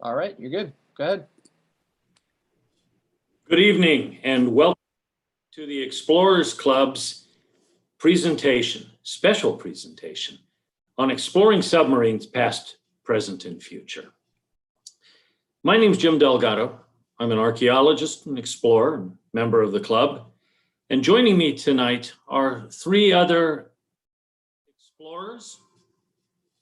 All right, you're good. Go ahead. Good evening and welcome to the Explorers Club's special presentation on exploring submarines past, present, and future. My name is Jim Delgado. I'm an archaeologist and explorer and member of the club. And joining me tonight are three other explorers,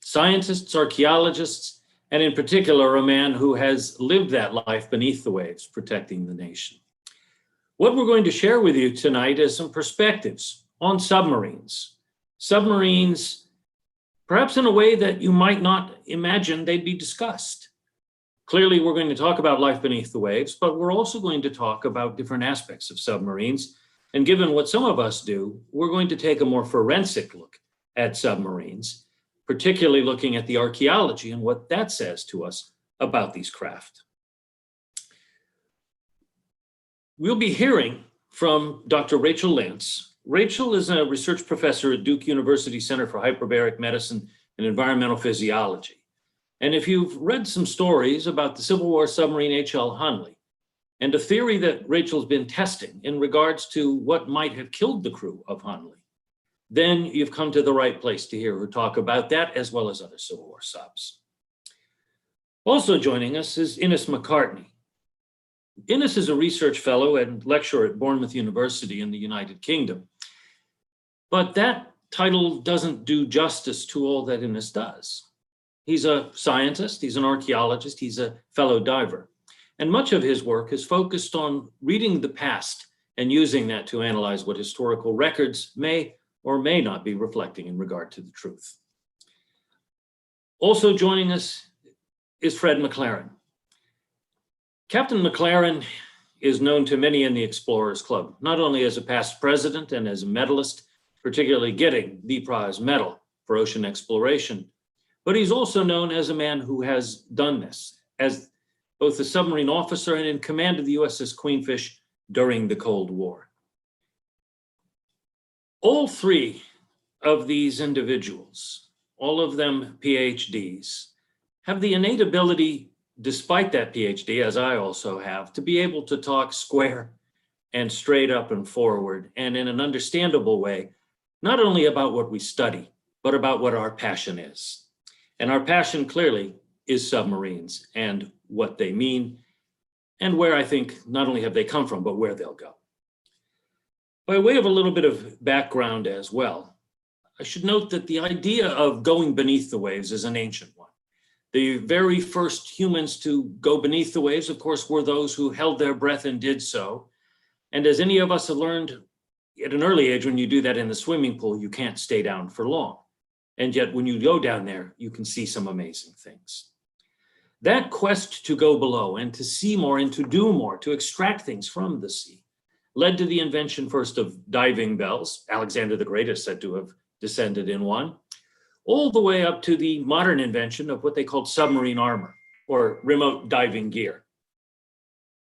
scientists, archaeologists, and in particular, a man who has lived that life beneath the waves, protecting the nation. What we're going to share with you tonight is some perspectives on submarines. Submarines, perhaps in a way that you might not imagine they'd be discussed. Clearly, we're going to talk about life beneath the waves, but we're also going to talk about different aspects of submarines. And given what some of us do, we're going to take a more forensic look at submarines, particularly looking at the archaeology and what that says to us about these craft. We'll be hearing from Dr. Rachel Lance. Rachel is a research professor at Duke University Center for Hyperbaric Medicine and Environmental Physiology. And if you've read some stories about the Civil War submarine HL Hunley and a theory that Rachel's been testing in regards to what might have killed the crew of Hunley, then you've come to the right place to hear her talk about that as well as other Civil War subs. Also joining us is Innes McCartney. Innes is a research fellow and lecturer at Bournemouth University in the United Kingdom. But that title doesn't do justice to all that Innes does. He's a scientist, he's an archaeologist, he's a fellow diver. And much of his work is focused on reading the past and using that to analyze what historical records may or may not be reflecting in regard to the truth. Also joining us is Fred McLaren. Captain McLaren is known to many in the Explorers Club, not only as a past president and as a medalist, particularly getting the prize medal for ocean exploration, but he's also known as a man who has done this as both a submarine officer and in command of the USS Queenfish during the Cold War. All three of these individuals, all of them PhDs, have the innate ability, despite that PhD, as I also have, to be able to talk square and straight up and forward and in an understandable way, not only about what we study, but about what our passion is. And our passion clearly is submarines and what they mean and where I think not only have they come from, but where they'll go. By way of a little bit of background as well, I should note that the idea of going beneath the waves is an ancient one. The very first humans to go beneath the waves, of course, were those who held their breath and did so. And as any of us have learned at an early age, when you do that in the swimming pool, you can't stay down for long. And yet when you go down there, you can see some amazing things. That quest to go below and to see more and to do more, to extract things from the sea, led to the invention first of diving bells. Alexander the Great is said to have descended in one, all the way up to the modern invention of what they called submarine armor or remote diving gear.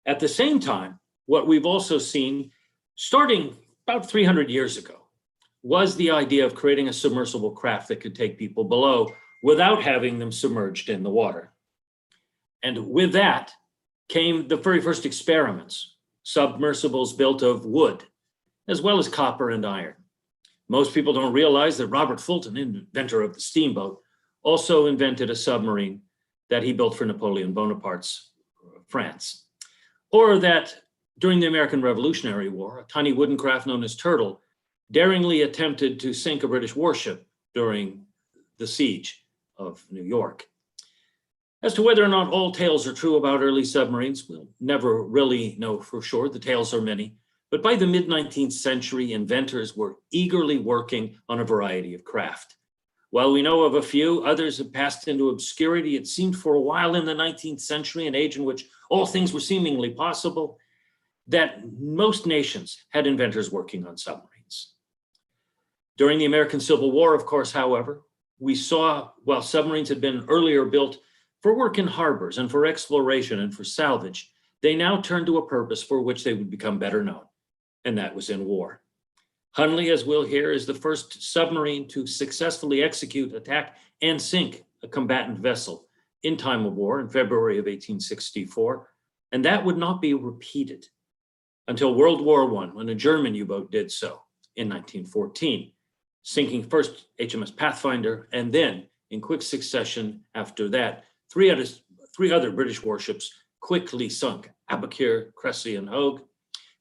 At the same time, what we've also seen starting about 300 years ago was the idea of creating a submersible craft that could take people below without having them submerged in the water. And with that came the very first experiments, submersibles built of wood, as well as copper and iron. Most people don't realize that Robert Fulton, inventor of the steamboat, also invented a submarine that he built for Napoleon Bonaparte's France. Or that during the American Revolutionary War, a tiny wooden craft known as Turtle daringly attempted to sink a British warship during the siege of New York. As to whether or not all tales are true about early submarines, we'll never really know for sure. The tales are many. But by the mid-19th century, inventors were eagerly working on a variety of craft. While we know of a few, others have passed into obscurity. It seemed for a while in the 19th century, an age in which all things were seemingly possible, that most nations had inventors working on submarines. During the American Civil War, of course, however, we saw, while submarines had been earlier built for work in harbors and for exploration and for salvage, they now turned to a purpose for which they would become better known, and that was in war. Hunley, as we'll hear, is the first submarine to successfully execute, attack, and sink a combatant vessel in time of war in February of 1864, and that would not be repeated until World War I, when a German U-boat did so in 1914, sinking first HMS Pathfinder, and then in quick succession after that, three other British warships quickly sunk: Aboukir, Cressy, and Hogue,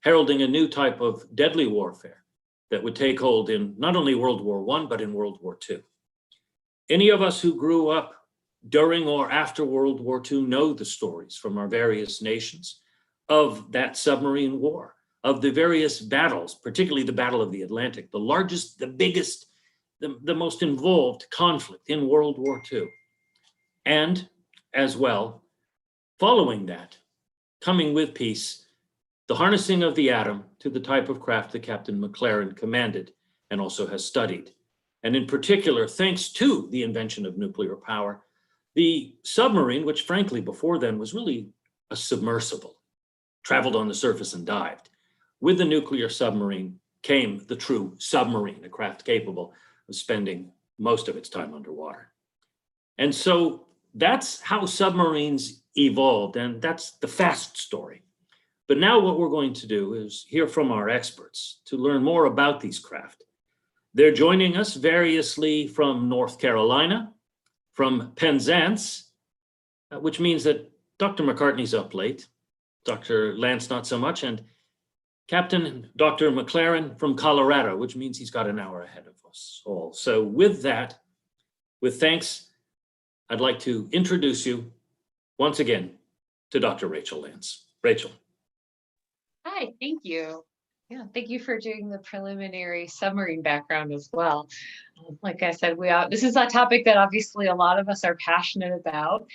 heralding a new type of deadly warfare that would take hold in not only World War I, but in World War II. Any of us who grew up during or after World War II know the stories from our various nations of that submarine war, of the various battles, particularly the Battle of the Atlantic, the largest, the biggest, the most involved conflict in World War II. And as well, following that, coming with peace, the harnessing of the atom to the type of craft that Captain McLaren commanded and also has studied. And in particular, thanks to the invention of nuclear power, the submarine, which frankly before then was really a submersible, traveled on the surface and dived. With the nuclear submarine came the true submarine, a craft capable of spending most of its time underwater. And so that's how submarines evolved, and that's the fast story. But now what we're going to do is hear from our experts to learn more about these craft. They're joining us variously from North Carolina, from Penzance, which means that Dr. McCartney's up late, Dr. Lance not so much, and Captain Dr. McLaren from Colorado, which means he's got an hour ahead of us all. So with that, with thanks, I'd like to introduce you once again to Dr. Rachel Lance. Rachel. Hi, thank you. Yeah, thank you for doing the preliminary submarine background as well. Like I said, this is a topic that obviously a lot of us are passionate about.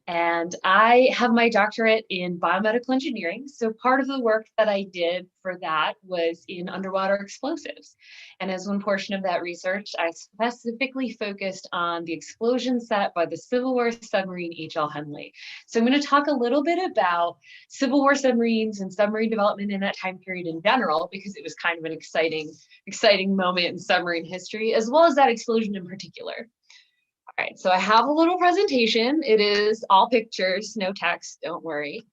And I have my doctorate in biomedical engineering. So part of the work that I did for that was in underwater explosives. And as one portion of that research, I specifically focused on the explosion set by the Civil War submarine HL Hunley. So I'm going to talk a little bit about Civil War submarines and submarine development in that time period in general, because it was kind of an exciting moment in submarine history, as well as that explosion in particular. All right, so I have a little presentation. It is all pictures, no text, don't worry.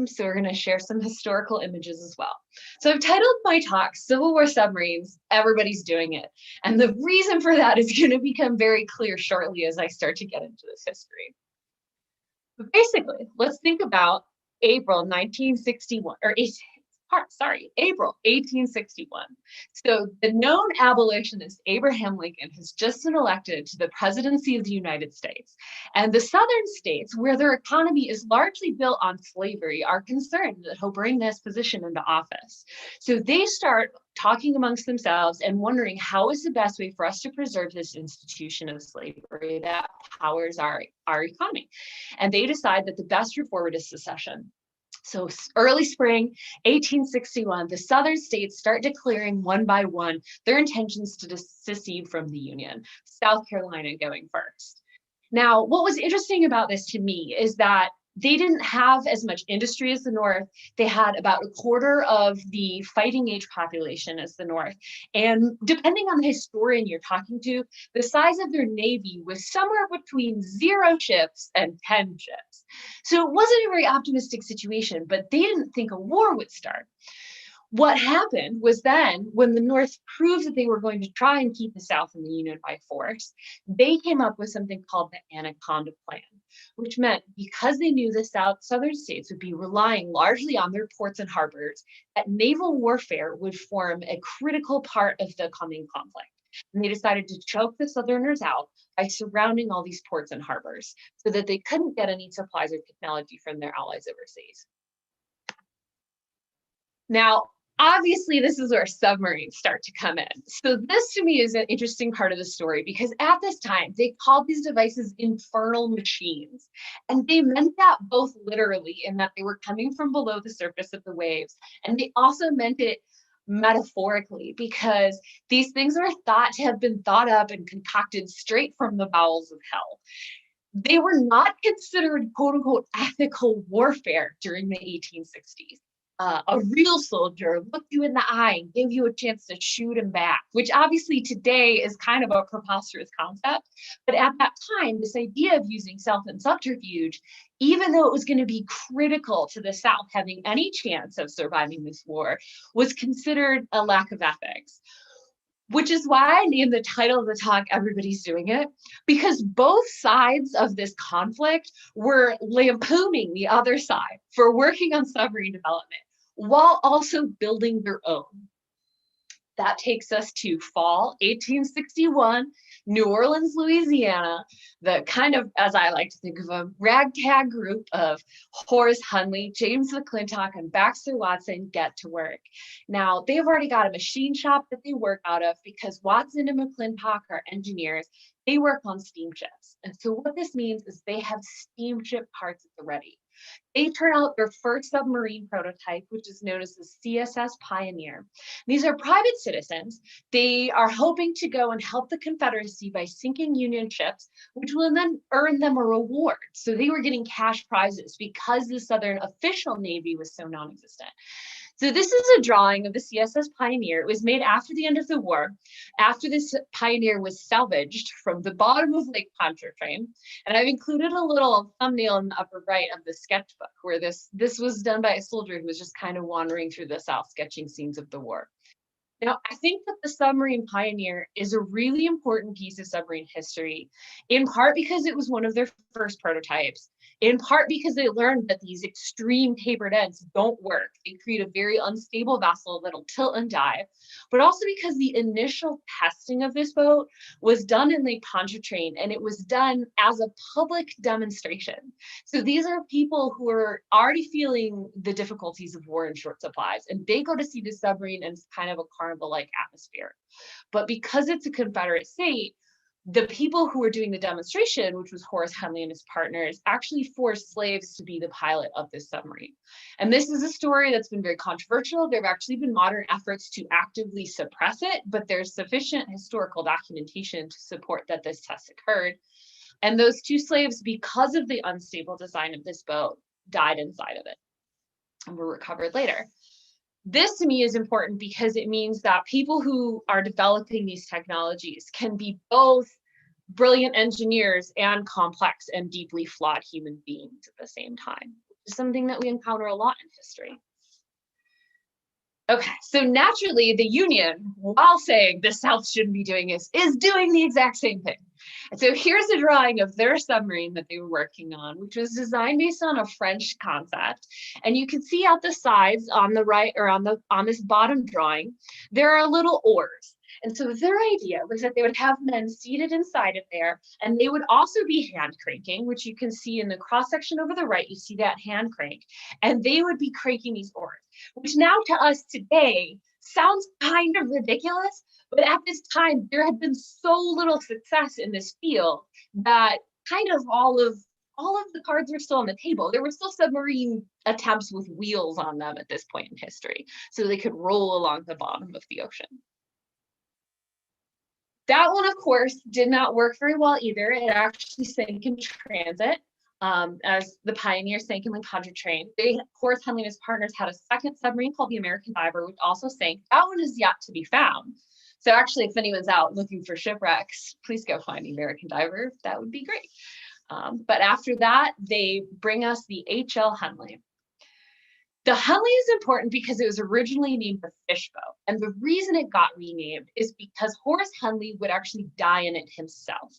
So we're gonna share some historical images as well. So I've titled my talk, Civil War Submarines, Everybody's Doing It. And the reason for that is gonna become very clear shortly as I start to get into this history. But basically, let's think about April 1961, or April 1861. So the known abolitionist Abraham Lincoln has just been elected to the presidency of the United States. And the southern states, where their economy is largely built on slavery, are concerned that he'll bring this position into office. So they start talking amongst themselves and wondering how is the best way for us to preserve this institution of slavery that powers our economy. And they decide that the best route forward is secession. So early spring 1861, the southern states start declaring one by one their intentions to secede from the Union, South Carolina going first. Now, what was interesting about this to me is that they didn't have as much industry as the North. They had about a quarter of the fighting age population as the North. And depending on the historian you're talking to, the size of their Navy was somewhere between 0 ships and 10 ships. So it wasn't a very optimistic situation, but they didn't think a war would start. What happened was then, when the North proved that they were going to try and keep the South in the Union by force, they came up with something called the Anaconda Plan, which meant because they knew the southern states would be relying largely on their ports and harbors, that naval warfare would form a critical part of the coming conflict. And they decided to choke the Southerners out by surrounding all these ports and harbors so that they couldn't get any supplies or technology from their allies overseas. Now, obviously, this is where submarines start to come in. So this to me is an interesting part of the story because at this time, they called these devices infernal machines. And they meant that both literally in that they were coming from below the surface of the waves. And they also meant it metaphorically because these things are thought to have been thought up and concocted straight from the bowels of hell. They were not considered quote unquote ethical warfare during the 1860s. a real soldier looked you in the eye and gave you a chance to shoot him back, which obviously today is kind of a preposterous concept. But at that time, this idea of using stealth and subterfuge, even though it was going to be critical to the South having any chance of surviving this war, was considered a lack of ethics. Which is why I named the title of the talk, Everybody's Doing It, because both sides of this conflict were lampooning the other side for working on submarine development while also building their own. That takes us to fall 1861, New Orleans, Louisiana, the kind of, as I like to think of, a ragtag group of Horace Hunley, James McClintock, and Baxter Watson get to work. Now, they've already got a machine shop that they work out of because Watson and McClintock are engineers. They work on steamships. And so what this means is they have steamship parts at the ready. They turn out their first submarine prototype, which is known as the CSS Pioneer. These are private citizens. They are hoping to go and help the Confederacy by sinking Union ships, which will then earn them a reward. So they were getting cash prizes because the Southern official Navy was so non-existent. So this is a drawing of the CSS Pioneer. It was made after the end of the war, after this Pioneer was salvaged from the bottom of Lake Pontchartrain. And I've included a little thumbnail in the upper right of the sketchbook where this was done by a soldier who was just kind of wandering through the South, sketching scenes of the war. Now, I think that the submarine Pioneer is a really important piece of submarine history, in part because it was one of their first prototypes, in part because they learned that these extreme tapered ends don't work. They create a very unstable vessel that'll tilt and dive, but also because the initial testing of this boat was done in Lake Pontchartrain, and it was done as a public demonstration. So these are people who are already feeling the difficulties of war and short supplies, and they go to see the submarine, and it's kind of a carnival-like atmosphere. But because it's a Confederate state, the people who were doing the demonstration, which was Horace Hunley and his partners, actually forced slaves to be the pilot of this submarine. And this is a story that's been very controversial. There have actually been modern efforts to actively suppress it, but there's sufficient historical documentation to support that this test occurred. And those two slaves, because of the unstable design of this boat, died inside of it and were recovered later. This to me is important because it means that people who are developing these technologies can be both brilliant engineers and complex and deeply flawed human beings at the same time, which is something that we encounter a lot in history. Okay, so naturally the Union, while saying the South shouldn't be doing this, is doing the exact same thing. And so here's a drawing of their submarine that they were working on, which was designed based on a French concept. And you can see out the sides on the right, or on this bottom drawing, there are little oars. And so their idea was that they would have men seated inside of there, and they would also be hand cranking, which you can see in the cross section over the right, you see that hand crank, and they would be cranking these oars, which now to us today sounds kind of ridiculous, but at this time there had been so little success in this field that kind of all of the cards were still on the table. There were still submarine attempts with wheels on them at this point in history, so they could roll along the bottom of the ocean. That one, of course, did not work very well either. It actually sank in transit as the Pioneer sank in Lake Pontchartrain. Horace Hunley and his partners had a second submarine called the American Diver, which also sank. That one is yet to be found. So actually, if anyone's out looking for shipwrecks, please go find the American Diver. That would be great. But after that, they bring us the HL Hunley. The Hunley is important because it was originally named the Fishboat. And the reason it got renamed is because Horace Hunley would actually die in it himself.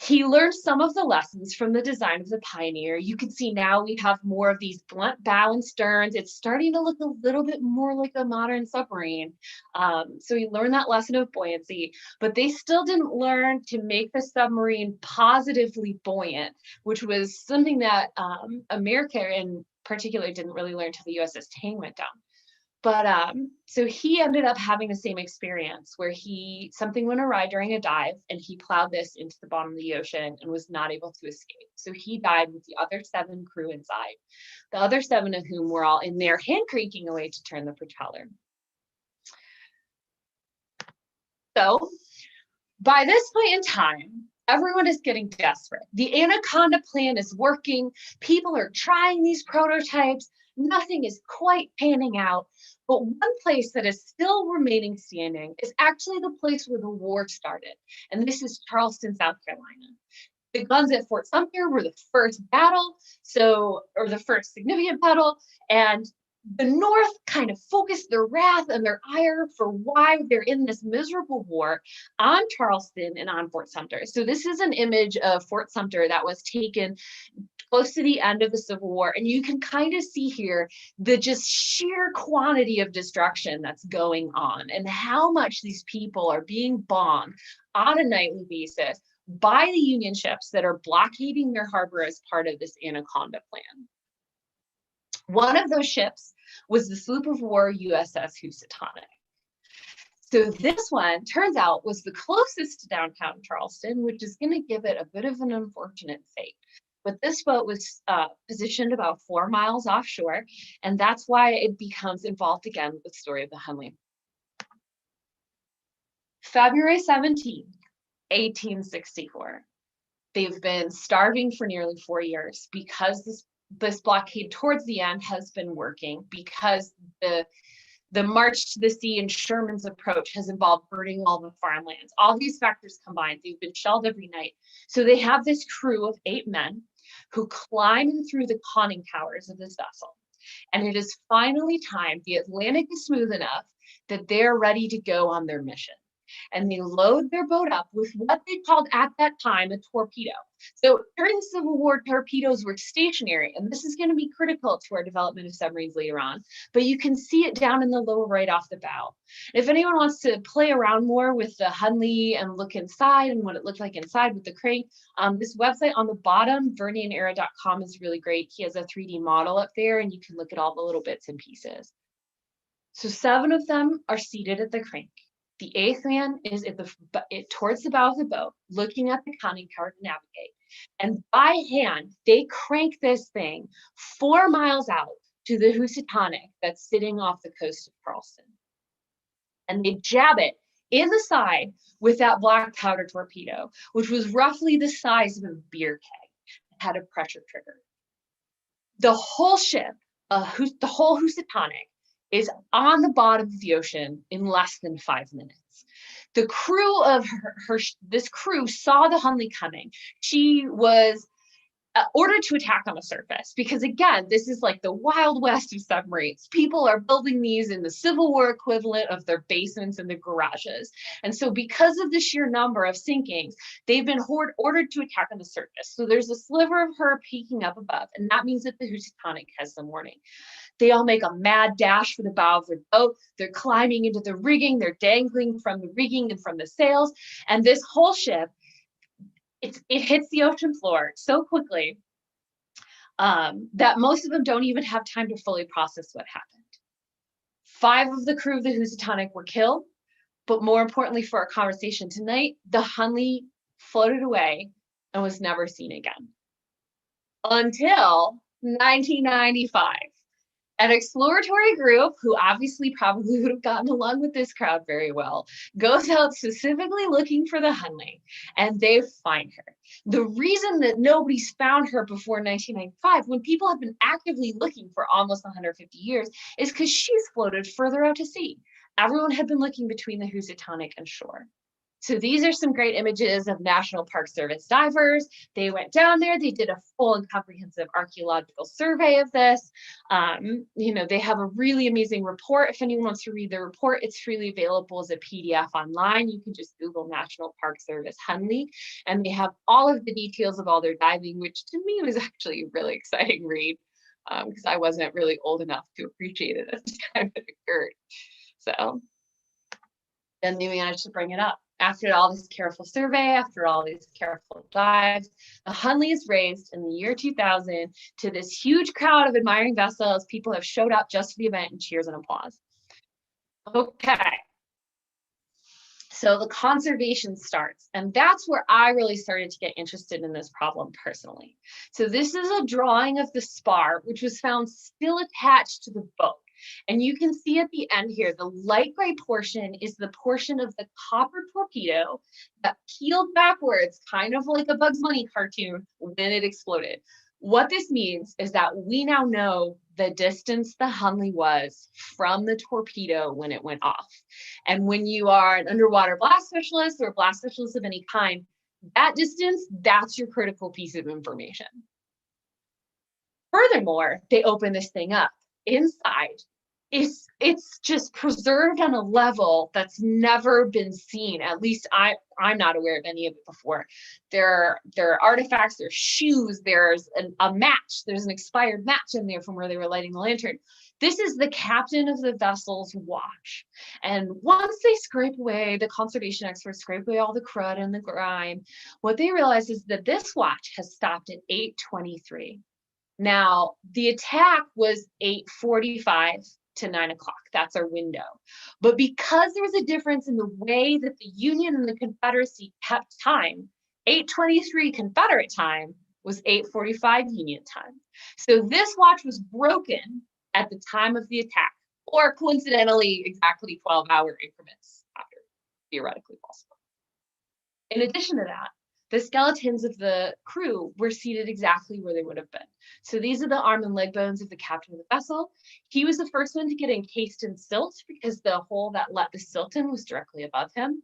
He learned some of the lessons from the design of the Pioneer. You can see now we have more of these blunt bow and sterns. It's starting to look a little bit more like a modern submarine. So he learned that lesson of buoyancy, but they still didn't learn to make the submarine positively buoyant, which was something that America in particular didn't really learn until the USS Tang went down. But so he ended up having the same experience where something went awry during a dive, and he plowed this into the bottom of the ocean and was not able to escape. So he died with the other 7 crew inside, the other 7 of whom were all in there hand cranking away to turn the propeller. So by this point in time, everyone is getting desperate. The Anaconda plan is working. People are trying these prototypes. Nothing is quite panning out, but one place that is still remaining standing is actually the place where the war started, and this is Charleston, South Carolina. The guns at Fort Sumter were the first battle, or the first significant battle, and the North kind of focused their wrath and their ire for why they're in this miserable war on Charleston and on Fort Sumter. So this is an image of Fort Sumter that was taken close to the end of the Civil War. And you can kind of see here the just sheer quantity of destruction that's going on and how much these people are being bombed on a nightly basis by the Union ships that are blockading their harbor as part of this Anaconda Plan. One of those ships was the sloop of war USS Housatonic. So this one, turns out, was the closest to downtown Charleston, which is going to give it a bit of an unfortunate fate. But this boat was positioned about 4 miles offshore, and that's why it becomes involved again with the story of the Hunley. February 17, 1864. They've been starving for nearly 4 years because this blockade towards the end has been working, because the march to the sea and Sherman's approach has involved burning all the farmlands. All these factors combined, they've been shelled every night. So they have this crew of 8 men who climb through the conning towers of this vessel. And it is finally time. The Atlantic is smooth enough that they're ready to go on their mission. And they load their boat up with what they called at that time a torpedo. So during the Civil War, torpedoes were stationary, and this is going to be critical to our development of submarines later on, but you can see it down in the lower right off the bow. If anyone wants to play around more with the Hunley and look inside and what it looked like inside with the crank, this website on the bottom, vernionera.com, is really great. He has a 3D model up there, and you can look at all the little bits and pieces. So 7 of them are seated at the crank. The 8th man is towards the bow of the boat, looking at the conning tower to navigate. And by hand, they crank this thing 4 miles out to the Housatonic that's sitting off the coast of Charleston. And they jab it in the side with that black powder torpedo, which was roughly the size of a beer keg. It had a pressure trigger. The whole ship, the whole Housatonic, is on the bottom of the ocean in less than 5 minutes. The crew of this crew saw the Hunley coming. She was ordered to attack on the surface because, again, this is like the Wild West of submarines. People are building these in the Civil War equivalent of their basements and the garages. And so because of the sheer number of sinkings, they've been ordered to attack on the surface. So there's a sliver of her peeking up above, and that means that the Housatonic has some warning. They all make a mad dash for the bow of the boat. They're climbing into the rigging. They're dangling from the rigging and from the sails. And this whole ship, it hits the ocean floor so quickly that most of them don't even have time to fully process what happened. 5 of the crew of the Housatonic were killed, but more importantly for our conversation tonight, the Hunley floated away and was never seen again until 1995. An exploratory group, who obviously probably would have gotten along with this crowd very well, goes out specifically looking for the Hunley, and they find her. The reason that nobody's found her before 1995, when people have been actively looking for almost 150 years, is because she's floated further out to sea. Everyone had been looking between the Housatonic and shore. So these are some great images of National Park Service divers. They went down there, they did a full and comprehensive archaeological survey of this. They have a really amazing report. If anyone wants to read the report, it's freely available as a PDF online. You can just Google National Park Service Hunley, and they have all of the details of all their diving, which to me was actually a really exciting read because I wasn't really old enough to appreciate it at the time it occurred. So then they managed to bring it up. After all this careful survey, after all these careful dives, the Hunley is raised in the year 2000 to this huge crowd of admiring vessels. People have showed up just for the event and cheers and applause. Okay. So the conservation starts, and that's where I really started to get interested in this problem personally. So this is a drawing of the spar, which was found still attached to the boat. And you can see at the end here, the light gray portion is the portion of the copper torpedo that peeled backwards, kind of like a Bugs Bunny cartoon when it exploded. What this means is that we now know the distance the Hunley was from the torpedo when it went off. And when you are an underwater blast specialist or a blast specialist of any kind, that distance, that's your critical piece of information. Furthermore, they open this thing up. Inside, it's just preserved on a level that's never been seen. At least I'm not aware of any of it before. There are artifacts, there's shoes, there's a match, there's an expired match in there from where they were lighting the lantern. This is the captain of the vessel's watch. And once they scrape away, the conservation experts scrape away all the crud and the grime, what they realize is that this watch has stopped at 8:23. Now, the attack was 8:45 to 9 o'clock. That's our window. But because there was a difference in the way that the Union and the Confederacy kept time, 8:23 Confederate time was 8:45 Union time. So this watch was broken at the time of the attack, or coincidentally, exactly 12-hour increments after, theoretically possible. In addition to that, the skeletons of the crew were seated exactly where they would have been. So these are the arm and leg bones of the captain of the vessel. He was the first one to get encased in silt because the hole that let the silt in was directly above him.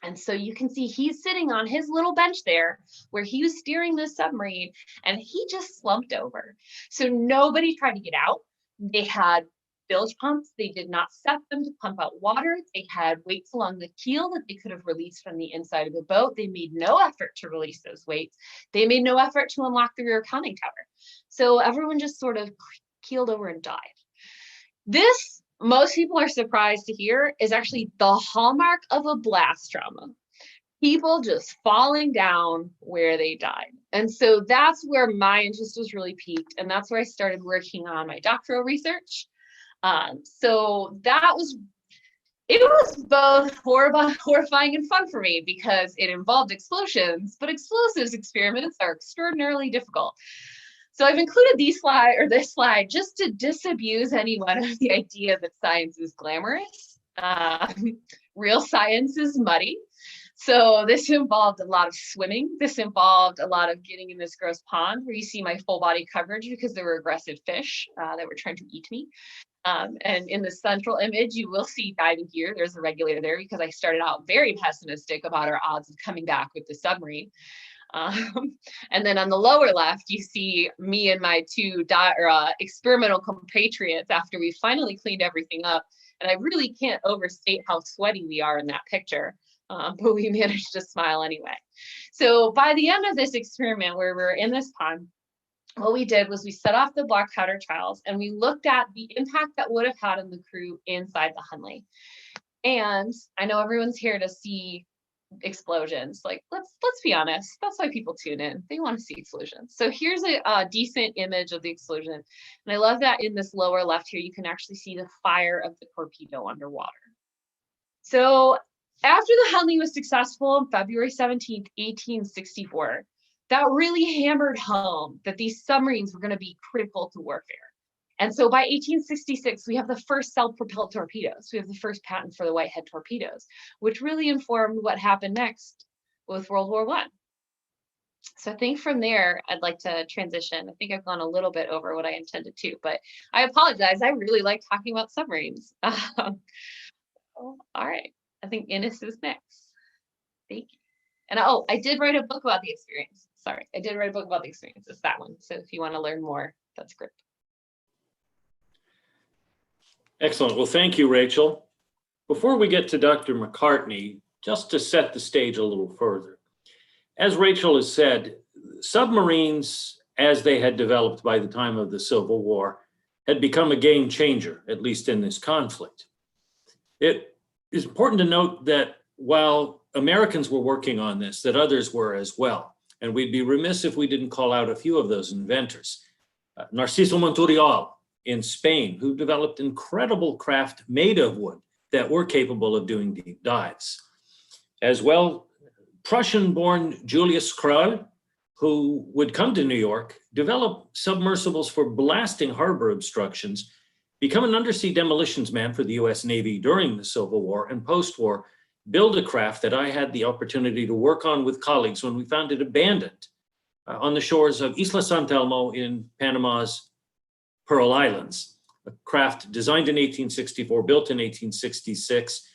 And so you can see he's sitting on his little bench there where he was steering this submarine, and he just slumped over. So nobody tried to get out. They had bilge pumps. They did not set them to pump out water. They had weights along the keel that they could have released from the inside of the boat. They made no effort to release those weights. They made no effort to unlock the rear conning tower. So everyone just sort of keeled over and died. This, most people are surprised to hear, is actually the hallmark of a blast trauma. People just falling down where they died. And so that's where my interest was really piqued. And that's where I started working on my doctoral research. So that was, it was both horrifying and fun for me because it involved explosions, but explosives experiments are extraordinarily difficult. So I've included this slide just to disabuse anyone of the idea that science is glamorous. Real science is muddy. So this involved a lot of swimming. This involved a lot of getting in this gross pond where you see my full body coverage because there were aggressive fish that were trying to eat me. And in the central image, you will see diving gear. There's a regulator there because I started out very pessimistic about our odds of coming back with the submarine. And then on the lower left, you see me and my two experimental compatriots after we finally cleaned everything up. And I really can't overstate how sweaty we are in that picture, but we managed to smile anyway. So by the end of this experiment where we're in this pond, what we did was we set off the black powder trials and we looked at the impact that would have had on the crew inside the Hunley. And I know everyone's here to see explosions. Like, let's be honest, that's why people tune in. They want to see explosions. So here's a decent image of the explosion. And I love that in this lower left here, you can actually see the fire of the torpedo underwater. So after the Hunley was successful on February 17th, 1864, that really hammered home that these submarines were going to be critical to warfare. And so by 1866, we have the first self-propelled torpedoes. We have the first patent for the Whitehead torpedoes, which really informed what happened next with World War I. So I think from there, I'd like to transition. I think I've gone a little bit over what I intended to, but I apologize. I really like talking about submarines. All right. I think Innes is next. Thank you. And oh, I did write a book about the experience. Sorry, I did write a book about the experience. It's that one. So if you want to learn more, that's great. Excellent. Well, thank you, Rachel. Before we get to Dr. McCartney, just to set the stage a little further, as Rachel has said, submarines, as they had developed by the time of the Civil War, had become a game changer, at least in this conflict. It is important to note that while Americans were working on this, that others were as well. And we'd be remiss if we didn't call out a few of those inventors. Narciso Monturiol in Spain, who developed incredible craft made of wood that were capable of doing deep dives. As well, Prussian-born Julius Krull, who would come to New York, develop submersibles for blasting harbor obstructions, become an undersea demolitions man for the US Navy during the Civil War, and post-war, build a craft that I had the opportunity to work on with colleagues when we found it abandoned on the shores of Isla San Telmo in Panama's Pearl Islands, a craft designed in 1864, built in 1866.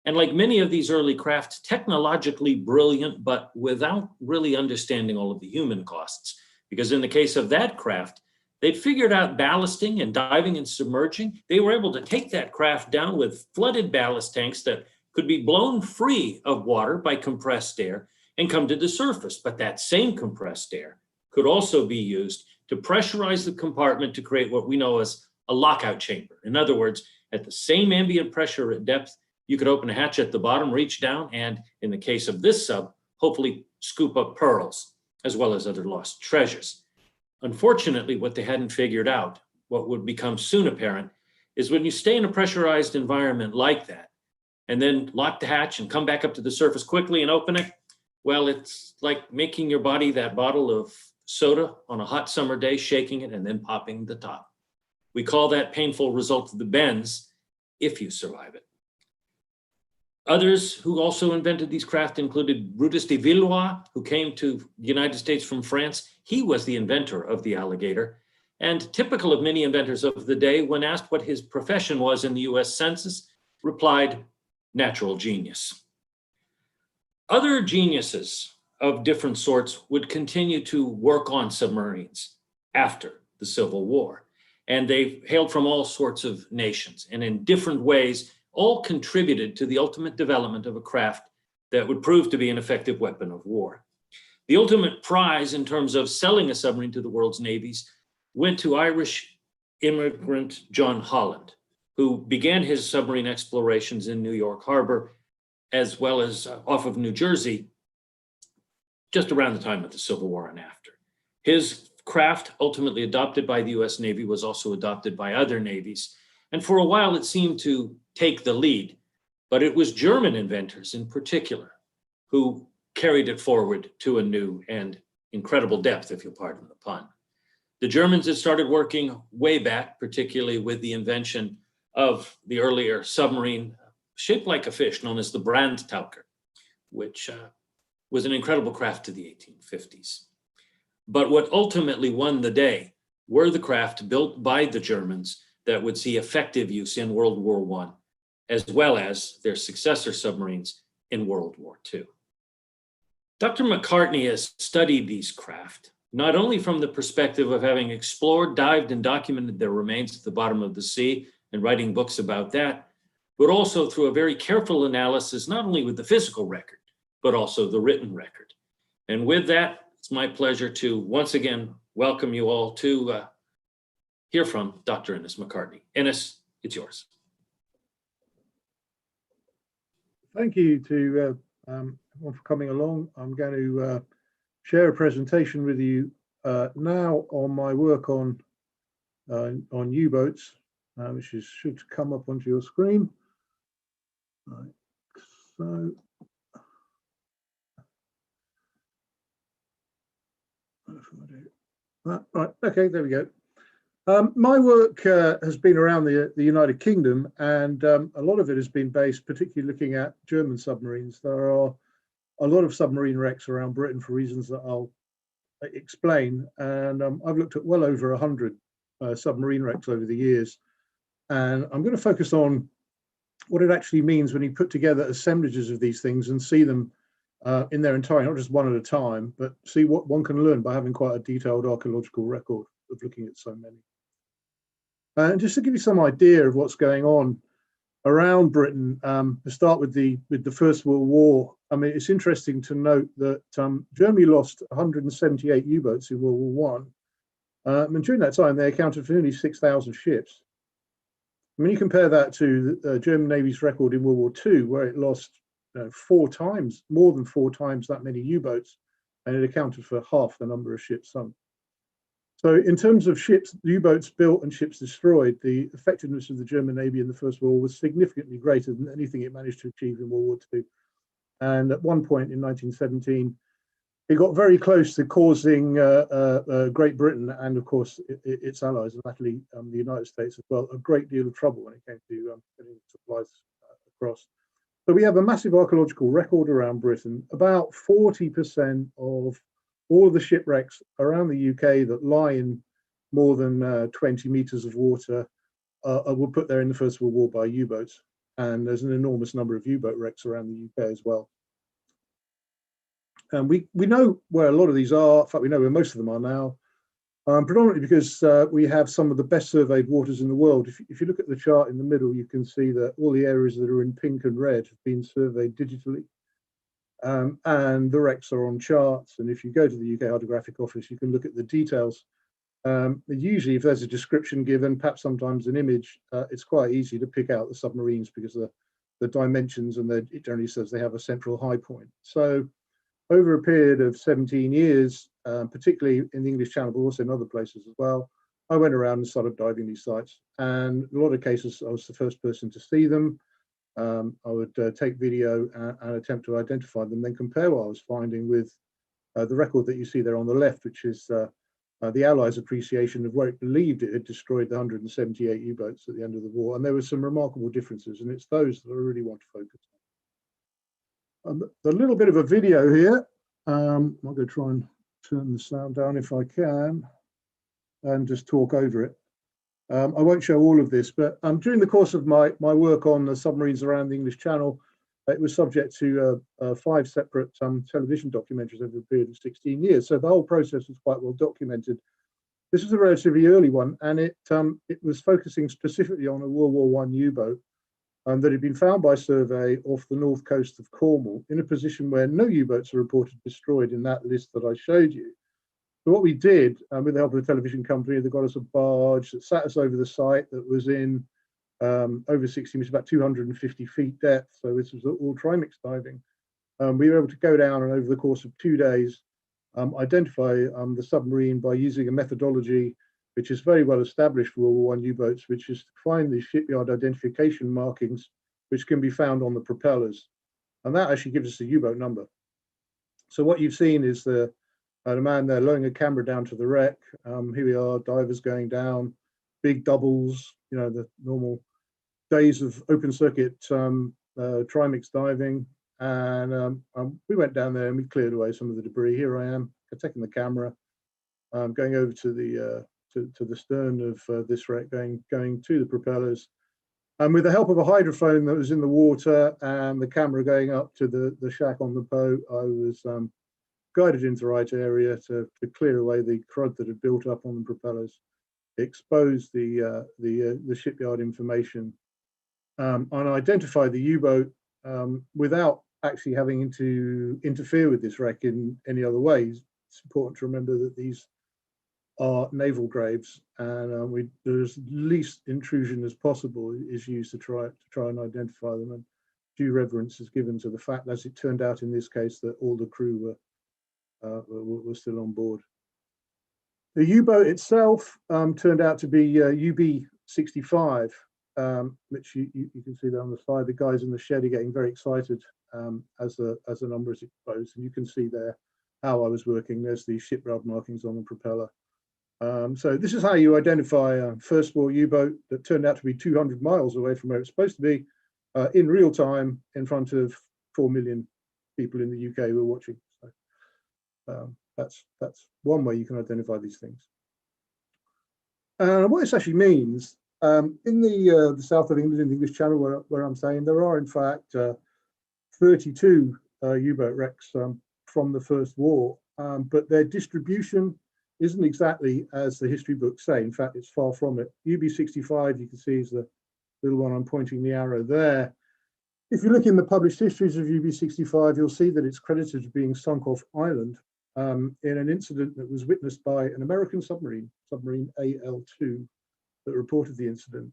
And like many of these early craft, technologically brilliant, but without really understanding all of the human costs. Because in the case of that craft, they'd figured out ballasting and diving and submerging. They were able to take that craft down with flooded ballast tanks that could be blown free of water by compressed air and come to the surface. But that same compressed air could also be used to pressurize the compartment to create what we know as a lockout chamber. In other words, at the same ambient pressure at depth, you could open a hatch at the bottom, reach down, and in the case of this sub, hopefully scoop up pearls, as well as other lost treasures. Unfortunately, what they hadn't figured out, what would become soon apparent, is when you stay in a pressurized environment like that, and then lock the hatch and come back up to the surface quickly and open it, well, it's like making your body that bottle of soda on a hot summer day, shaking it and then popping the top. We call that painful result of the bends, if you survive it. Others who also invented these craft included Brutus de Villeroy, who came to the United States from France. He was the inventor of the alligator. And typical of many inventors of the day, when asked what his profession was in the US Census, replied, natural genius. Other geniuses of different sorts would continue to work on submarines after the Civil War. And they hailed from all sorts of nations, and in different ways, all contributed to the ultimate development of a craft that would prove to be an effective weapon of war. The ultimate prize in terms of selling a submarine to the world's navies went to Irish immigrant John Holland, who began his submarine explorations in New York Harbor, as well as off of New Jersey, just around the time of the Civil War and after. His craft, ultimately adopted by the US Navy, was also adopted by other navies. And for a while, it seemed to take the lead, but it was German inventors in particular who carried it forward to a new and incredible depth, if you'll pardon the pun. The Germans had started working way back, particularly with the invention of the earlier submarine shaped like a fish known as the Brandtaucher, which was an incredible craft to the 1850s. But what ultimately won the day were the craft built by the Germans that would see effective use in World War I, as well as their successor submarines in World War II. Dr. McCartney has studied these craft, not only from the perspective of having explored, dived, and documented their remains at the bottom of the sea and writing books about that, but also through a very careful analysis, not only with the physical record, but also the written record. And with that, it's my pleasure to once again welcome you all to hear from Dr. Innes McCartney. Innes, it's yours. Thank you to everyone for coming along. I'm going to share a presentation with you now on my work on U-boats, which should come up onto your screen. Right, so right, okay, there we go. My work has been around the United Kingdom, and a lot of it has been based particularly looking at German submarines. There are a lot of submarine wrecks around Britain for reasons that I'll explain, and I've looked at well over 100 submarine wrecks over the years, and I'm going to focus on what it actually means when you put together assemblages of these things and see them in their entirety, not just one at a time, but see what one can learn by having quite a detailed archaeological record of looking at so many. And just to give you some idea of what's going on around Britain, to start with the First World War, I mean, it's interesting to note that Germany lost 178 U-boats in World War I, and during that time they accounted for nearly 6,000 ships. When you compare that to the German Navy's record in World War II, where it lost more than four times that many U-boats, and it accounted for half the number of ships sunk. So in terms of ships, U-boats built and ships destroyed, the effectiveness of the German Navy in the First World War was significantly greater than anything it managed to achieve in World War II. And at one point in 1917, it got very close to causing Great Britain and, of course, its allies, and latterly the United States as well, a great deal of trouble when it came to getting supplies across. So we have a massive archaeological record around Britain. About 40% of all of the shipwrecks around the UK that lie in more than 20 meters of water were put there in the First World War by U-boats. And there's an enormous number of U-boat wrecks around the UK as well. And we know where a lot of these are. In fact, we know where most of them are now, predominantly because we have some of the best surveyed waters in the world. If you look at the chart in the middle, you can see that all the areas that are in pink and red have been surveyed digitally. And the wrecks are on charts. And if you go to the UK Hydrographic Office, you can look at the details. Usually, if there's a description given, perhaps sometimes an image, it's quite easy to pick out the submarines because of the dimensions, and it generally says they have a central high point. So over a period of 17 years, particularly in the English Channel, but also in other places as well, I went around and started diving these sites. And in a lot of cases, I was the first person to see them. I would take video and attempt to identify them, then compare what I was finding with the record that you see there on the left, which is the Allies' appreciation of where it believed it had destroyed the 178 U-boats at the end of the war. And there were some remarkable differences, and it's those that I really want to focus on. A little bit of a video here. I'm going to try and turn the sound down if I can and just talk over it. I won't show all of this, but during the course of my work on the submarines around the English Channel, it was subject to 5 separate television documentaries over a period of 16 years. So the whole process was quite well documented. This is a relatively early one, and it was focusing specifically on a World War I U-boat that had been found by survey off the north coast of Cornwall in a position where no U-boats are reported destroyed in that list that I showed you. So what we did, with the help of the television company, they got us a barge that sat us over the site that was in over 60 meters, about 250 feet depth. So this was all trimix diving. We were able to go down and over the course of 2 days, identify the submarine by using a methodology which is very well established for World War I U-boats, which is to find the shipyard identification markings which can be found on the propellers. And that actually gives us a U-boat number. So what you've seen is the man there lowering a camera down to the wreck. Here we are, divers going down, big doubles, you know, the normal days of open circuit trimix diving. And we went down there and we cleared away some of the debris. Here I am, taking the camera, going over to the stern of this wreck, going to the propellers. And with the help of a hydrophone that was in the water and the camera going up to the shack on the boat, I was guided into the right area to clear away the crud that had built up on the propellers, expose the shipyard information, and identify the U-boat without actually having to interfere with this wreck in any other ways. It's important to remember that these are naval graves, and there's least intrusion as possible is used to try and identify them, and due reverence is given to the fact, as it turned out in this case, that all the crew were still on board. The U-boat itself turned out to be UB-65, which you can see there on the side. The guys in the shed are getting very excited as the number is exposed, and you can see there how I was working. There's the shipyard markings on the propeller. So this is how you identify a First War U-boat that turned out to be 200 miles away from where it's supposed to be, in real time, in front of 4 million people in the UK who are watching. So that's one way you can identify these things. What this actually means, in the south of England, in the English Channel, where I'm saying, there are in fact 32 U-boat wrecks from the First War, but their distribution isn't exactly as the history books say. In fact, it's far from it. UB-65, you can see, is the little one I'm pointing the arrow there. If you look in the published histories of UB-65, you'll see that it's credited as being sunk off island in an incident that was witnessed by an American submarine AL2, that reported the incident.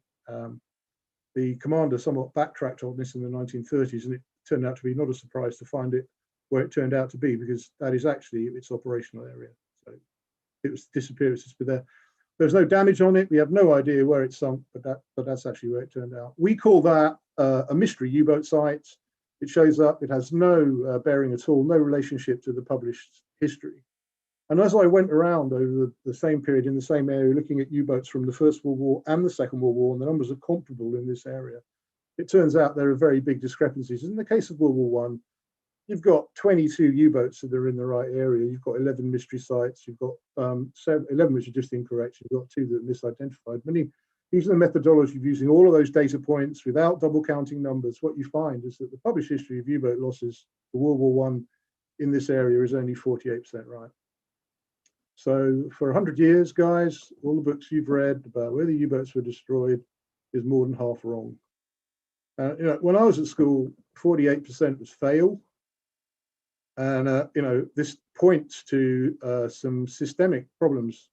The commander somewhat backtracked on this in the 1930s, and it turned out to be not a surprise to find it where it turned out to be, because that is actually its operational area. So it was disappearances, but there's no damage on it. We have no idea where it sunk, but that's actually where it turned out. We call that a mystery U-boat site. It shows up, it has no bearing at all, no relationship to the published history. And as I went around over the same period in the same area, looking at U-boats from the First World War and the Second World War, and the numbers are comparable in this area, it turns out there are very big discrepancies. In the case of World War I, you've got 22 U-boats that are in the right area. You've got 11 mystery sites. You've got 11 which are just incorrect. You've got 2 that are misidentified. Using the methodology of using all of those data points without double counting numbers, what you find is that the published history of U-boat losses for World War I in this area is only 48% right. So for 100 years, guys, all the books you've read about where the U-boats were destroyed is more than half wrong. When I was at school, 48% was fail. And, this points to some systemic problems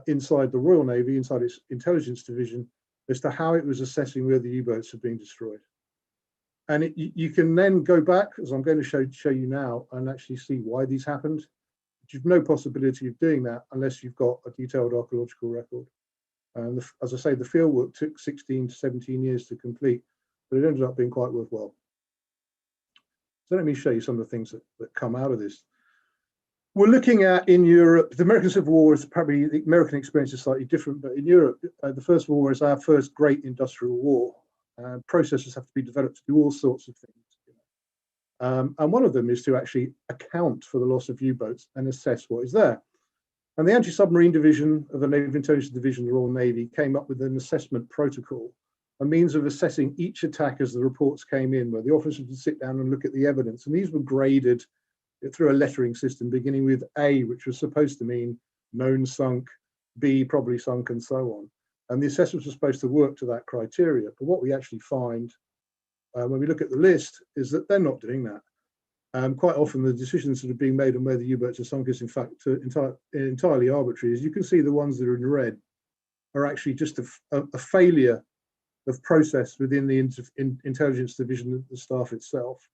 inside the Royal Navy, inside its intelligence division, as to how it was assessing where the U-boats are being destroyed. And you can then go back, as I'm going to show you now, and actually see why these happened. But you've no possibility of doing that unless you've got a detailed archaeological record. And as I say, the field work took 16 to 17 years to complete, but it ended up being quite worthwhile. So let me show you some of the things that come out of this. We're looking at, in Europe, the American Civil War is probably, the American experience is slightly different, but in Europe, the First World War is our first great industrial war. Processes have to be developed to do all sorts of things. And one of them is to actually account for the loss of U-boats and assess what is there. And the Anti-Submarine Division of the Naval Intelligence Division of the Royal Navy came up with an assessment protocol, a means of assessing each attack as the reports came in, where the officers would sit down and look at the evidence. And these were graded through a lettering system, beginning with A, which was supposed to mean known sunk, B, probably sunk, and so on. And the assessors were supposed to work to that criteria. But what we actually find when we look at the list is that they're not doing that. Quite often the decisions that are being made on where the U-boats are sunk is in fact entirely arbitrary. As you can see, the ones that are in red are actually just a failure of process within the intelligence division of the staff itself.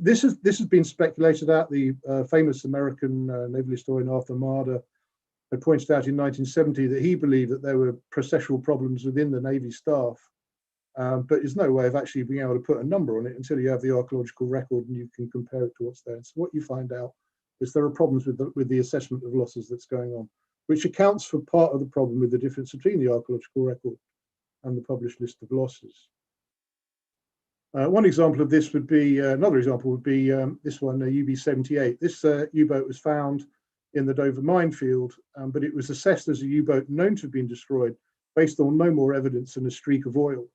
This has been speculated at. The famous American naval historian Arthur Marder had pointed out in 1970 that he believed that there were processual problems within the Navy staff, but there's no way of actually being able to put a number on it until you have the archaeological record and you can compare it to what's there. So what you find out is there are problems with the assessment of losses that's going on, which accounts for part of the problem with the difference between the archaeological record and the published list of losses. One example of this would be, another example would be this one, UB-78. This U-boat was found in the Dover minefield, but it was assessed as a U-boat known to have been destroyed based on no more evidence than a streak of oil,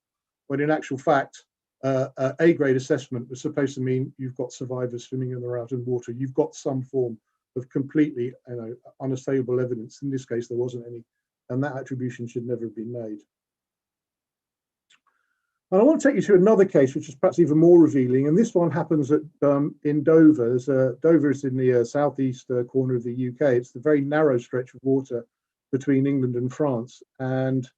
when in actual fact, A-grade assessment was supposed to mean you've got survivors swimming in or out in water. You've got some form of completely unassailable evidence. In this case, there wasn't any, and that attribution should never have been made. And I want to take you to another case, which is perhaps even more revealing. And this one happens at in Dover. Dover is in the southeast corner of the UK. It's the very narrow stretch of water between England and France. And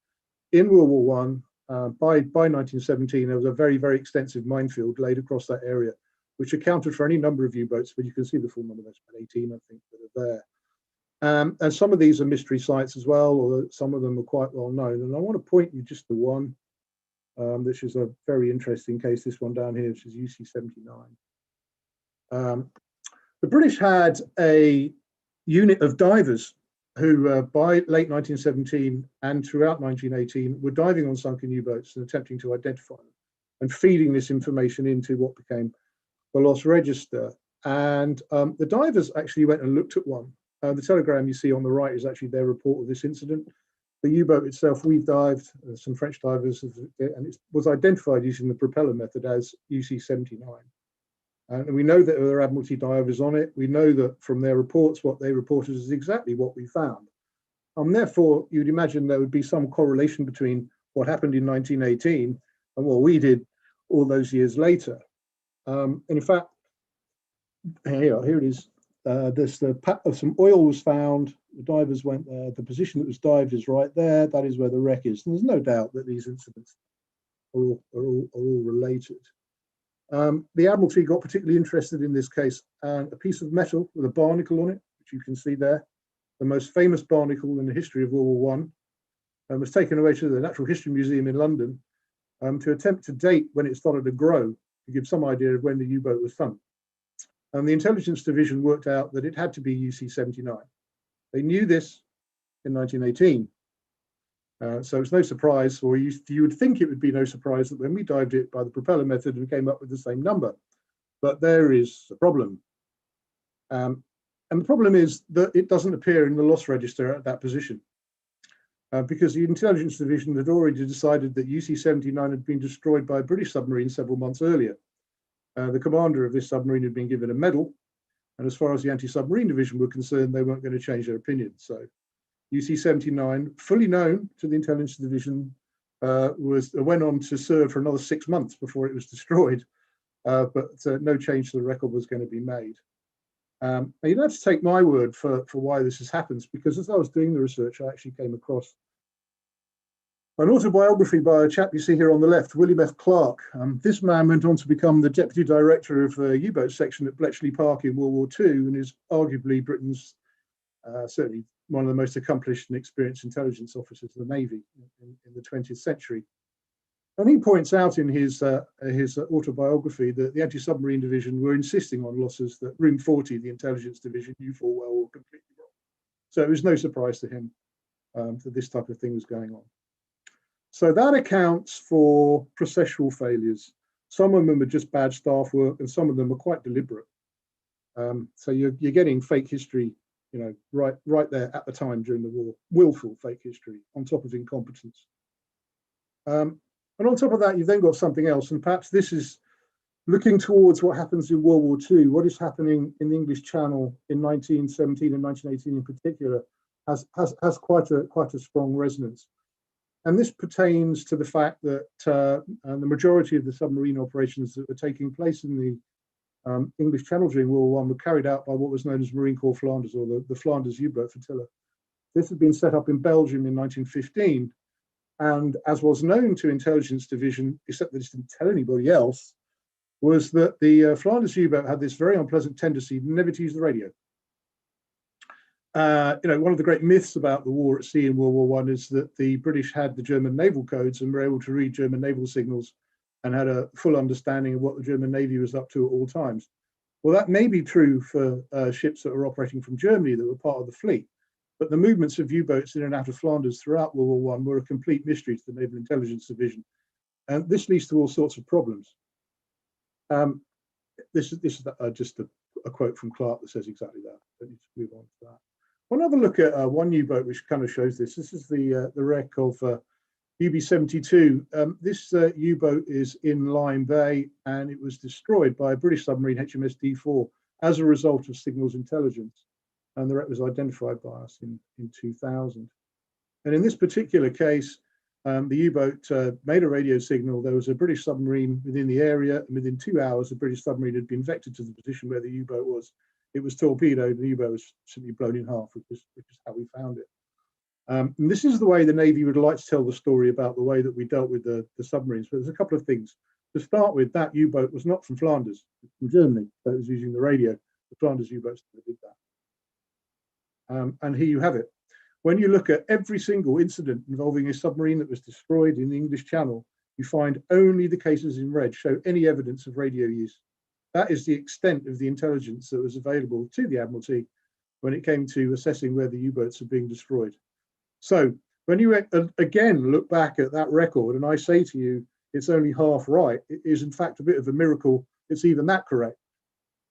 in World War I, by 1917, there was a very, very extensive minefield laid across that area, which accounted for any number of U-boats, but you can see the full number, that's about 18, I think, that are there. And some of these are mystery sites as well, or some of them are quite well known. And I want to point you just to one. This is a very interesting case, this one down here, which is UC-79. The British had a unit of divers who, by late 1917 and throughout 1918, were diving on sunken U-boats and attempting to identify them and feeding this information into what became the loss register. And the divers actually went and looked at one. The telegram you see on the right is actually their report of this incident. The U-boat itself, we've dived, some French divers, and it was identified using the propeller method as UC-79. And we know that there are Admiralty divers on it. We know that from their reports, what they reported is exactly what we found. And therefore, you'd imagine there would be some correlation between what happened in 1918 and what we did all those years later. And in fact, here it is. Some oil was found. The divers went there. The position that was dived is right there. That is where the wreck is. And there's no doubt that these incidents are all related. The Admiralty got particularly interested in this case, and a piece of metal with a barnacle on it, which you can see there, the most famous barnacle in the history of World War I, was taken away to the Natural History Museum in London to attempt to date when it started to grow, to give some idea of when the U-boat was sunk. And the intelligence division worked out that it had to be UC-79. They knew this in 1918. So it's no surprise, or you would think it would be no surprise that when we dived it by the propeller method, we came up with the same number. But there is a problem. And the problem is that it doesn't appear in the loss register at that position. Because the intelligence division had already decided that UC-79 had been destroyed by a British submarine several months earlier. The commander of this submarine had been given a medal, and as far as the anti-submarine division were concerned, they weren't going to change their opinion. So UC-79, fully known to the intelligence division, went on to serve for another 6 months before it was destroyed, but no change to the record was going to be made. Now you don't have to take my word for why this has happened, because as I was doing the research, I actually came across an autobiography by a chap you see here on the left, William F. Clark. This man went on to become the deputy director of the U-boat section at Bletchley Park in World War II, and is arguably Britain's certainly one of the most accomplished and experienced intelligence officers of the Navy in the 20th century. And he points out in his autobiography that the anti-submarine division were insisting on losses that Room 40, the intelligence division, knew full well were completely wrong. So it was no surprise to him that this type of thing was going on. So that accounts for processual failures. Some of them are just bad staff work, and some of them are quite deliberate. So you're getting fake history, right there at the time during the war, willful fake history on top of incompetence. And on top of that, you've then got something else, and perhaps this is looking towards what happens in World War II. What is happening in the English Channel in 1917 and 1918 in particular has quite a strong resonance. And this pertains to the fact that the majority of the submarine operations that were taking place in the English Channel during World War I were carried out by what was known as Marine Corps Flanders, or the Flanders U-boat flotilla. This had been set up in Belgium in 1915. And as was known to intelligence division, except they just didn't tell anybody else, was that the Flanders U-boat had this very unpleasant tendency never to use the radio. One of the great myths about the war at sea in World War I is that the British had the German naval codes and were able to read German naval signals and had a full understanding of what the German Navy was up to at all times. Well, that may be true for ships that were operating from Germany that were part of the fleet. But the movements of U-boats in and out of Flanders throughout World War I were a complete mystery to the Naval Intelligence Division. And this leads to all sorts of problems. This is just a quote from Clark that says exactly that. Don't need to move on to that. We'll have a look at one U-boat which kind of shows this. This is the wreck of UB-72. This U-boat is in Lyme Bay, and it was destroyed by a British submarine, HMS D4, as a result of signals intelligence. And the wreck was identified by us in 2000. And in this particular case, the U-boat made a radio signal. There was a British submarine within the area, and within 2 hours, the British submarine had been vectored to the position where the U-boat was. It was torpedoed, and the U-boat was simply blown in half, which is how we found it. And this is the way the Navy would like to tell the story about the way that we dealt with the submarines. But there's a couple of things. To start with, that U-boat was not from Flanders, it was from Germany, so it was using the radio. The Flanders U-boats never did that. And here you have it. When you look at every single incident involving a submarine that was destroyed in the English Channel, you find only the cases in red show any evidence of radio use. That is the extent of the intelligence that was available to the Admiralty when it came to assessing where the U-boats are being destroyed. So when you again look back at that record, and I say to you, it's only half right, it is in fact a bit of a miracle it's even that correct,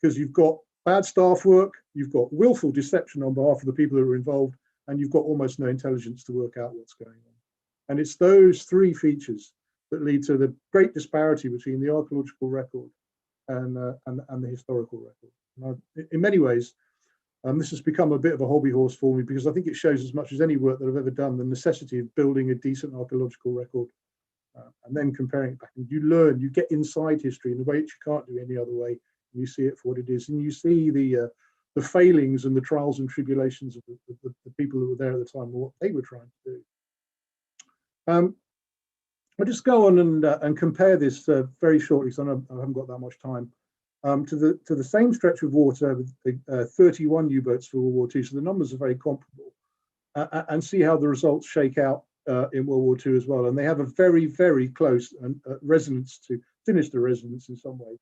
because you've got bad staff work, you've got willful deception on behalf of the people who are involved, and you've got almost no intelligence to work out what's going on. And it's those three features that lead to the great disparity between the archaeological record and the historical record. Now, in many ways, this has become a bit of a hobby horse for me, because I think it shows as much as any work that I've ever done the necessity of building a decent archaeological record and then comparing it back. And you learn, you get inside history in a way which you can't do any other way. You see it for what it is, and you see the failings and the trials and tribulations of the people who were there at the time and what they were trying to do. I'll just go on and compare this very shortly, because I haven't got that much time, to the same stretch of water with the 31 U-boats for World War II. So the numbers are very comparable, and see how the results shake out in World War II as well. And they have a very, very close resonance to sinister resonance in some ways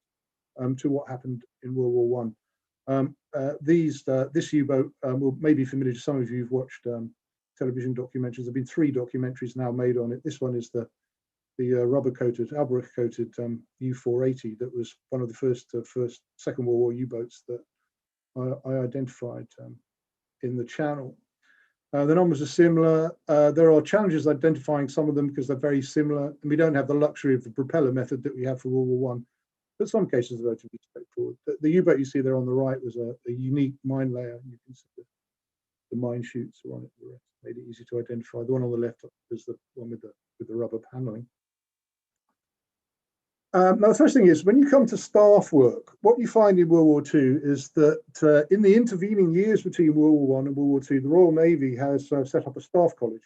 to what happened in World War I. This U-boat may be familiar to some of you who've watched television documentaries. There have been 3 documentaries now made on it. This one is the the rubber-coated, Albrecht-coated U-480 that was one of the first Second World War U-boats that I identified in the channel. The numbers are similar. There are challenges identifying some of them because they're very similar, and we don't have the luxury of the propeller method that we have for World War I. But some cases are relatively straightforward. The U-boat you see there on the right was a unique mine layer. You can see the mine chutes are on it. The rest made it easy to identify. The one on the left is the one with the rubber paneling. Now, the first thing is, when you come to staff work, what you find in World War II is that in the intervening years between World War I and World War II, the Royal Navy has set up a staff college,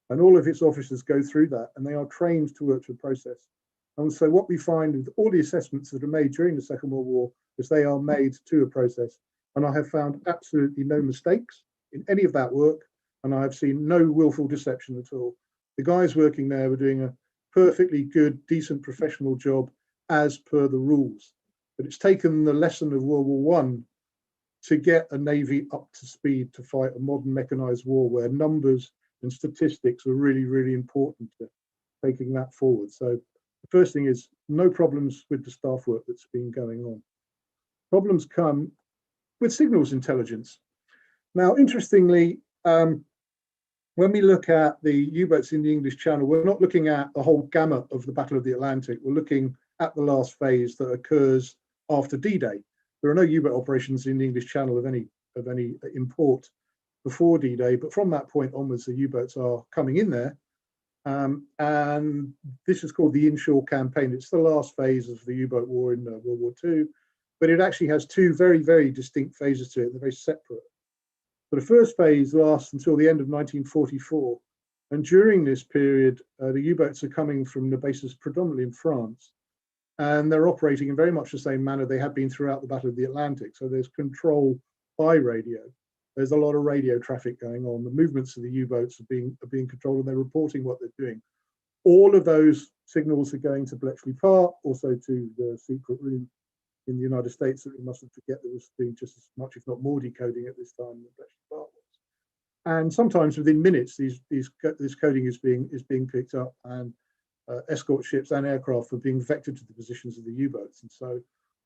and all of its officers go through that, and they are trained to work to a process. And so what we find with all the assessments that are made during the Second World War is they are made to a process. And I have found absolutely no mistakes in any of that work, and I have seen no willful deception at all. The guys working there were doing a perfectly good, decent professional job as per the rules. But it's taken the lesson of World War I to get a Navy up to speed to fight a modern mechanized war where numbers and statistics are really, really important to taking that forward. So the first thing is no problems with the staff work that's been going on. Problems come with signals intelligence. Now, interestingly, when we look at the U-boats in the English Channel, we're not looking at the whole gamut of the Battle of the Atlantic. We're looking at the last phase that occurs after D-Day. There are no U-boat operations in the English Channel of any import before D-Day, but from that point onwards, the U-boats are coming in there. And this is called the inshore campaign. It's the last phase of the U-boat war in World War II, but it actually has two very, very distinct phases to it. They're very separate. So the first phase lasts until the end of 1944. And during this period, the U-boats are coming from the bases predominantly in France. And they're operating in very much the same manner they had been throughout the Battle of the Atlantic. So there's control by radio. There's a lot of radio traffic going on. The movements of the U-boats are being controlled, and they're reporting what they're doing. All of those signals are going to Bletchley Park, also to the secret room in the United States that we mustn't forget that was doing just as much, if not more, decoding at this time than Bletchley Park was. And sometimes within minutes, this coding is being picked up, and escort ships and aircraft are being vectored to the positions of the U-boats. And so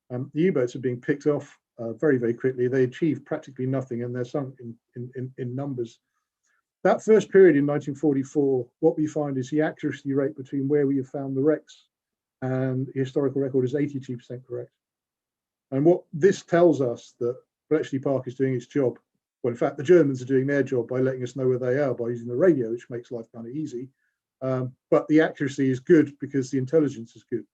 the U-boats are being picked off very, very quickly. They achieve practically nothing, and they're sunk in numbers. That first period in 1944, what we find is the accuracy rate between where we have found the wrecks and the historical record is 82% correct. And what this tells us that Bletchley Park is doing its job. Well, in fact, the Germans are doing their job by letting us know where they are by using the radio, which makes life kind of easy. But the accuracy is good because the intelligence is good.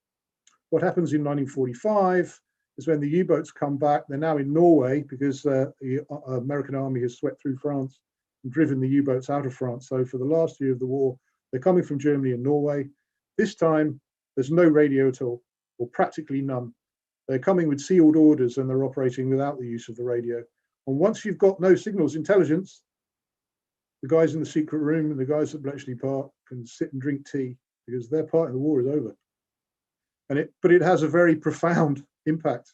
What happens in 1945 is when the U-boats come back, they're now in Norway because the American army has swept through France and driven the U-boats out of France. So for the last year of the war, they're coming from Germany and Norway. This time, there's no radio at all, or practically none. They're coming with sealed orders and they're operating without the use of the radio. And once you've got no signals intelligence, the guys in the secret room and the guys at Bletchley Park can sit and drink tea because their part of the war is over. But it has a very profound impact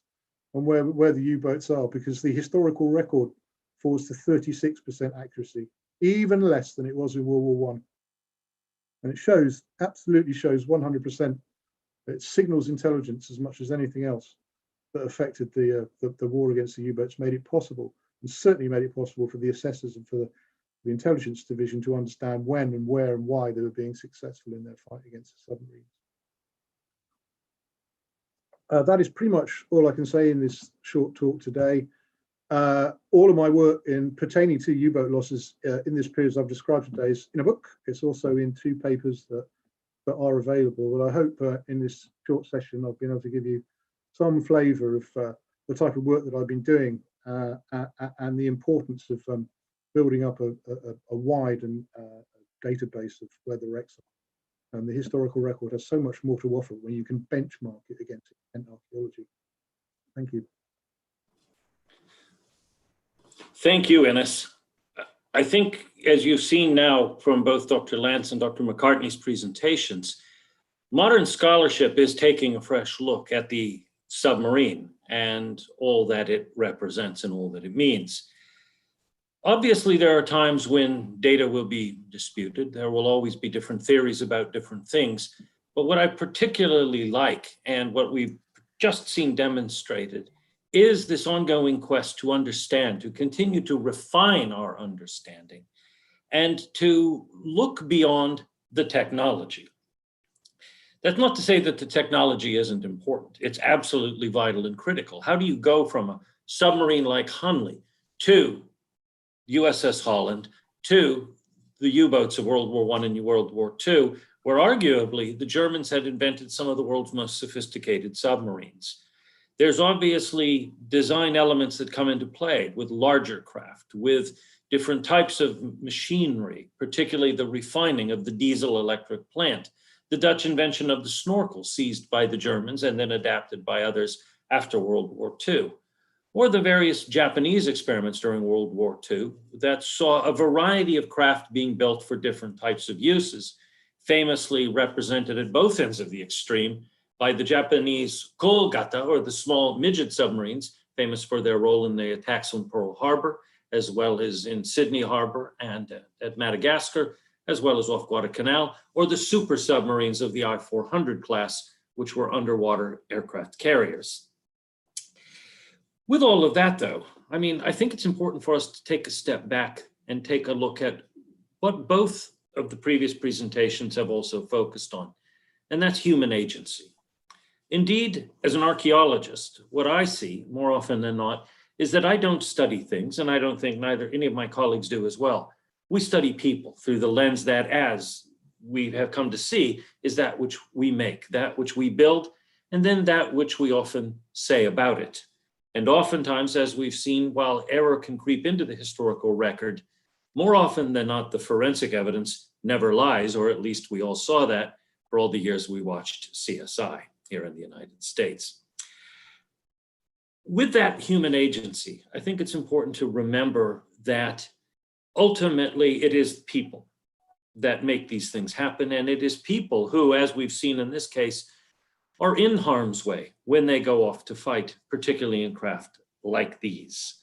on where the U-boats are, because the historical record falls to 36% accuracy, even less than it was in World War I. And it absolutely shows 100% that it signals intelligence as much as anything else that affected the war against the U-boats, made it possible, and certainly made it possible for the assessors and for the intelligence division to understand when and where and why they were being successful in their fight against the submarines. That is pretty much all I can say in this short talk today. All of my work pertaining to U-boat losses in this period, as I've described today, is in a book. It's also in 2 papers that are available. But I hope in this short session I've been able to give you some flavour of the type of work that I've been doing and the importance of building up a wide and database of where the wrecks are. And the historical record has so much more to offer when you can benchmark it against archaeology. Thank you. Thank you, Innes. I think, as you've seen now from both Dr. Lance and Dr. McCartney's presentations, modern scholarship is taking a fresh look at the submarine and all that it represents and all that it means. Obviously, there are times when data will be disputed. There will always be different theories about different things. But what I particularly like, and what we've just seen demonstrated, is this ongoing quest to understand, to continue to refine our understanding, and to look beyond the technology. That's not to say that the technology isn't important. It's absolutely vital and critical. How do you go from a submarine like Hunley to USS Holland to the U-boats of World War I and World War II, where arguably the Germans had invented some of the world's most sophisticated submarines? There's obviously design elements that come into play with larger craft, with different types of machinery, particularly the refining of the diesel electric plant, the Dutch invention of the snorkel seized by the Germans and then adapted by others after World War II, or the various Japanese experiments during World War II that saw a variety of craft being built for different types of uses, famously represented at both ends of the extreme by the Japanese Koogata, or the small midget submarines, famous for their role in the attacks on Pearl Harbor, as well as in Sydney Harbor and at Madagascar, as well as off Guadalcanal, or the super submarines of the I-400 class, which were underwater aircraft carriers. With all of that, though, I mean, I think it's important for us to take a step back and take a look at what both of the previous presentations have also focused on, and that's human agency. Indeed, as an archaeologist, what I see more often than not is that I don't study things, and I don't think neither any of my colleagues do as well. We study people through the lens that, as we have come to see, is that which we make, that which we build, and then that which we often say about it. And oftentimes, as we've seen, while error can creep into the historical record, more often than not, the forensic evidence never lies, or at least we all saw that for all the years we watched CSI here in the United States. With that human agency, I think it's important to remember that ultimately it is people that make these things happen, and it is people who, as we've seen in this case, are in harm's way when they go off to fight, particularly in craft like these.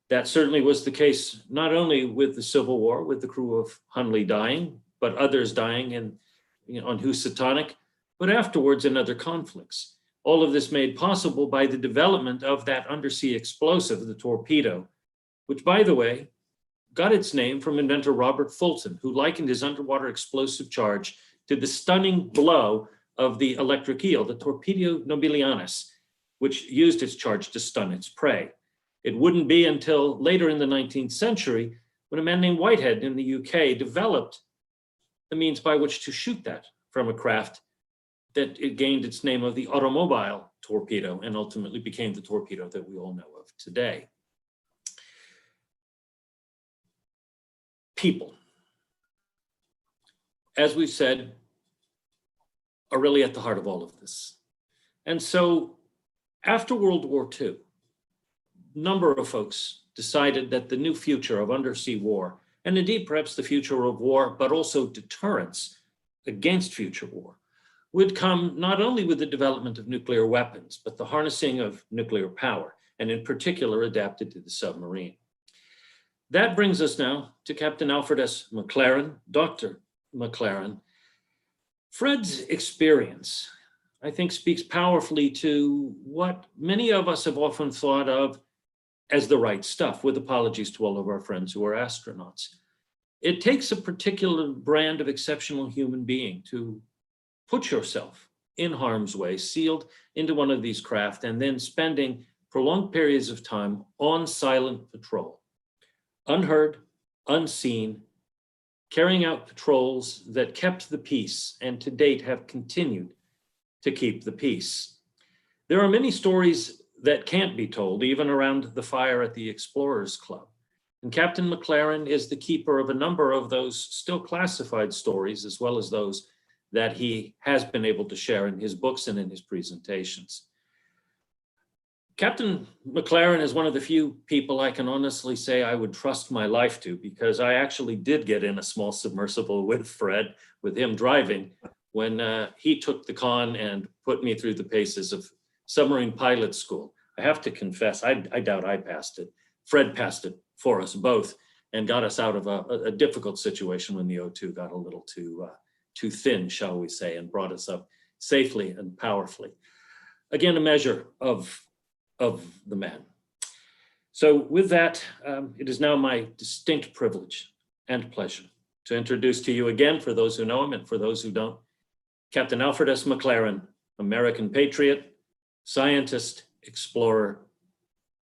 That certainly was the case not only with the Civil War, with the crew of Hunley dying, but others dying on Housatonic, but afterwards in other conflicts. All of this made possible by the development of that undersea explosive, the torpedo, which, by the way, got its name from inventor Robert Fulton, who likened his underwater explosive charge to the stunning blow of the electric eel, the Torpedo Nobilianus, which used its charge to stun its prey. It wouldn't be until later in the 19th century when a man named Whitehead in the UK developed the means by which to shoot that from a craft that it gained its name of the automobile torpedo and ultimately became the torpedo that we all know of today. People, as we've said, are really at the heart of all of this. And so after World War II, a number of folks decided that the new future of undersea war, and indeed perhaps the future of war, but also deterrence against future war, would come not only with the development of nuclear weapons, but the harnessing of nuclear power, and in particular adapted to the submarine. That brings us now to Captain Alfred S. McLaren, Dr. McLaren. Fred's experience, I think, speaks powerfully to what many of us have often thought of as the right stuff, with apologies to all of our friends who are astronauts. It takes a particular brand of exceptional human being to put yourself in harm's way, sealed into one of these craft, and then spending prolonged periods of time on silent patrol, unheard, unseen, carrying out patrols that kept the peace and to date have continued to keep the peace. There are many stories that can't be told, even around the fire at the Explorers Club. And Captain McLaren is the keeper of a number of those still classified stories, as well as those that he has been able to share in his books and in his presentations. Captain McLaren is one of the few people I can honestly say I would trust my life to, because I actually did get in a small submersible with Fred, with him driving, when he took the con and put me through the paces of submarine pilot school. I have to confess, I doubt I passed it. Fred passed it for us both and got us out of a difficult situation when the O2 got a little too too thin, shall we say, and brought us up safely and powerfully. Again, a measure of the man. So with that, it is now my distinct privilege and pleasure to introduce to you again, for those who know him and for those who don't, Captain Alfred S. McLaren, American patriot, scientist, explorer,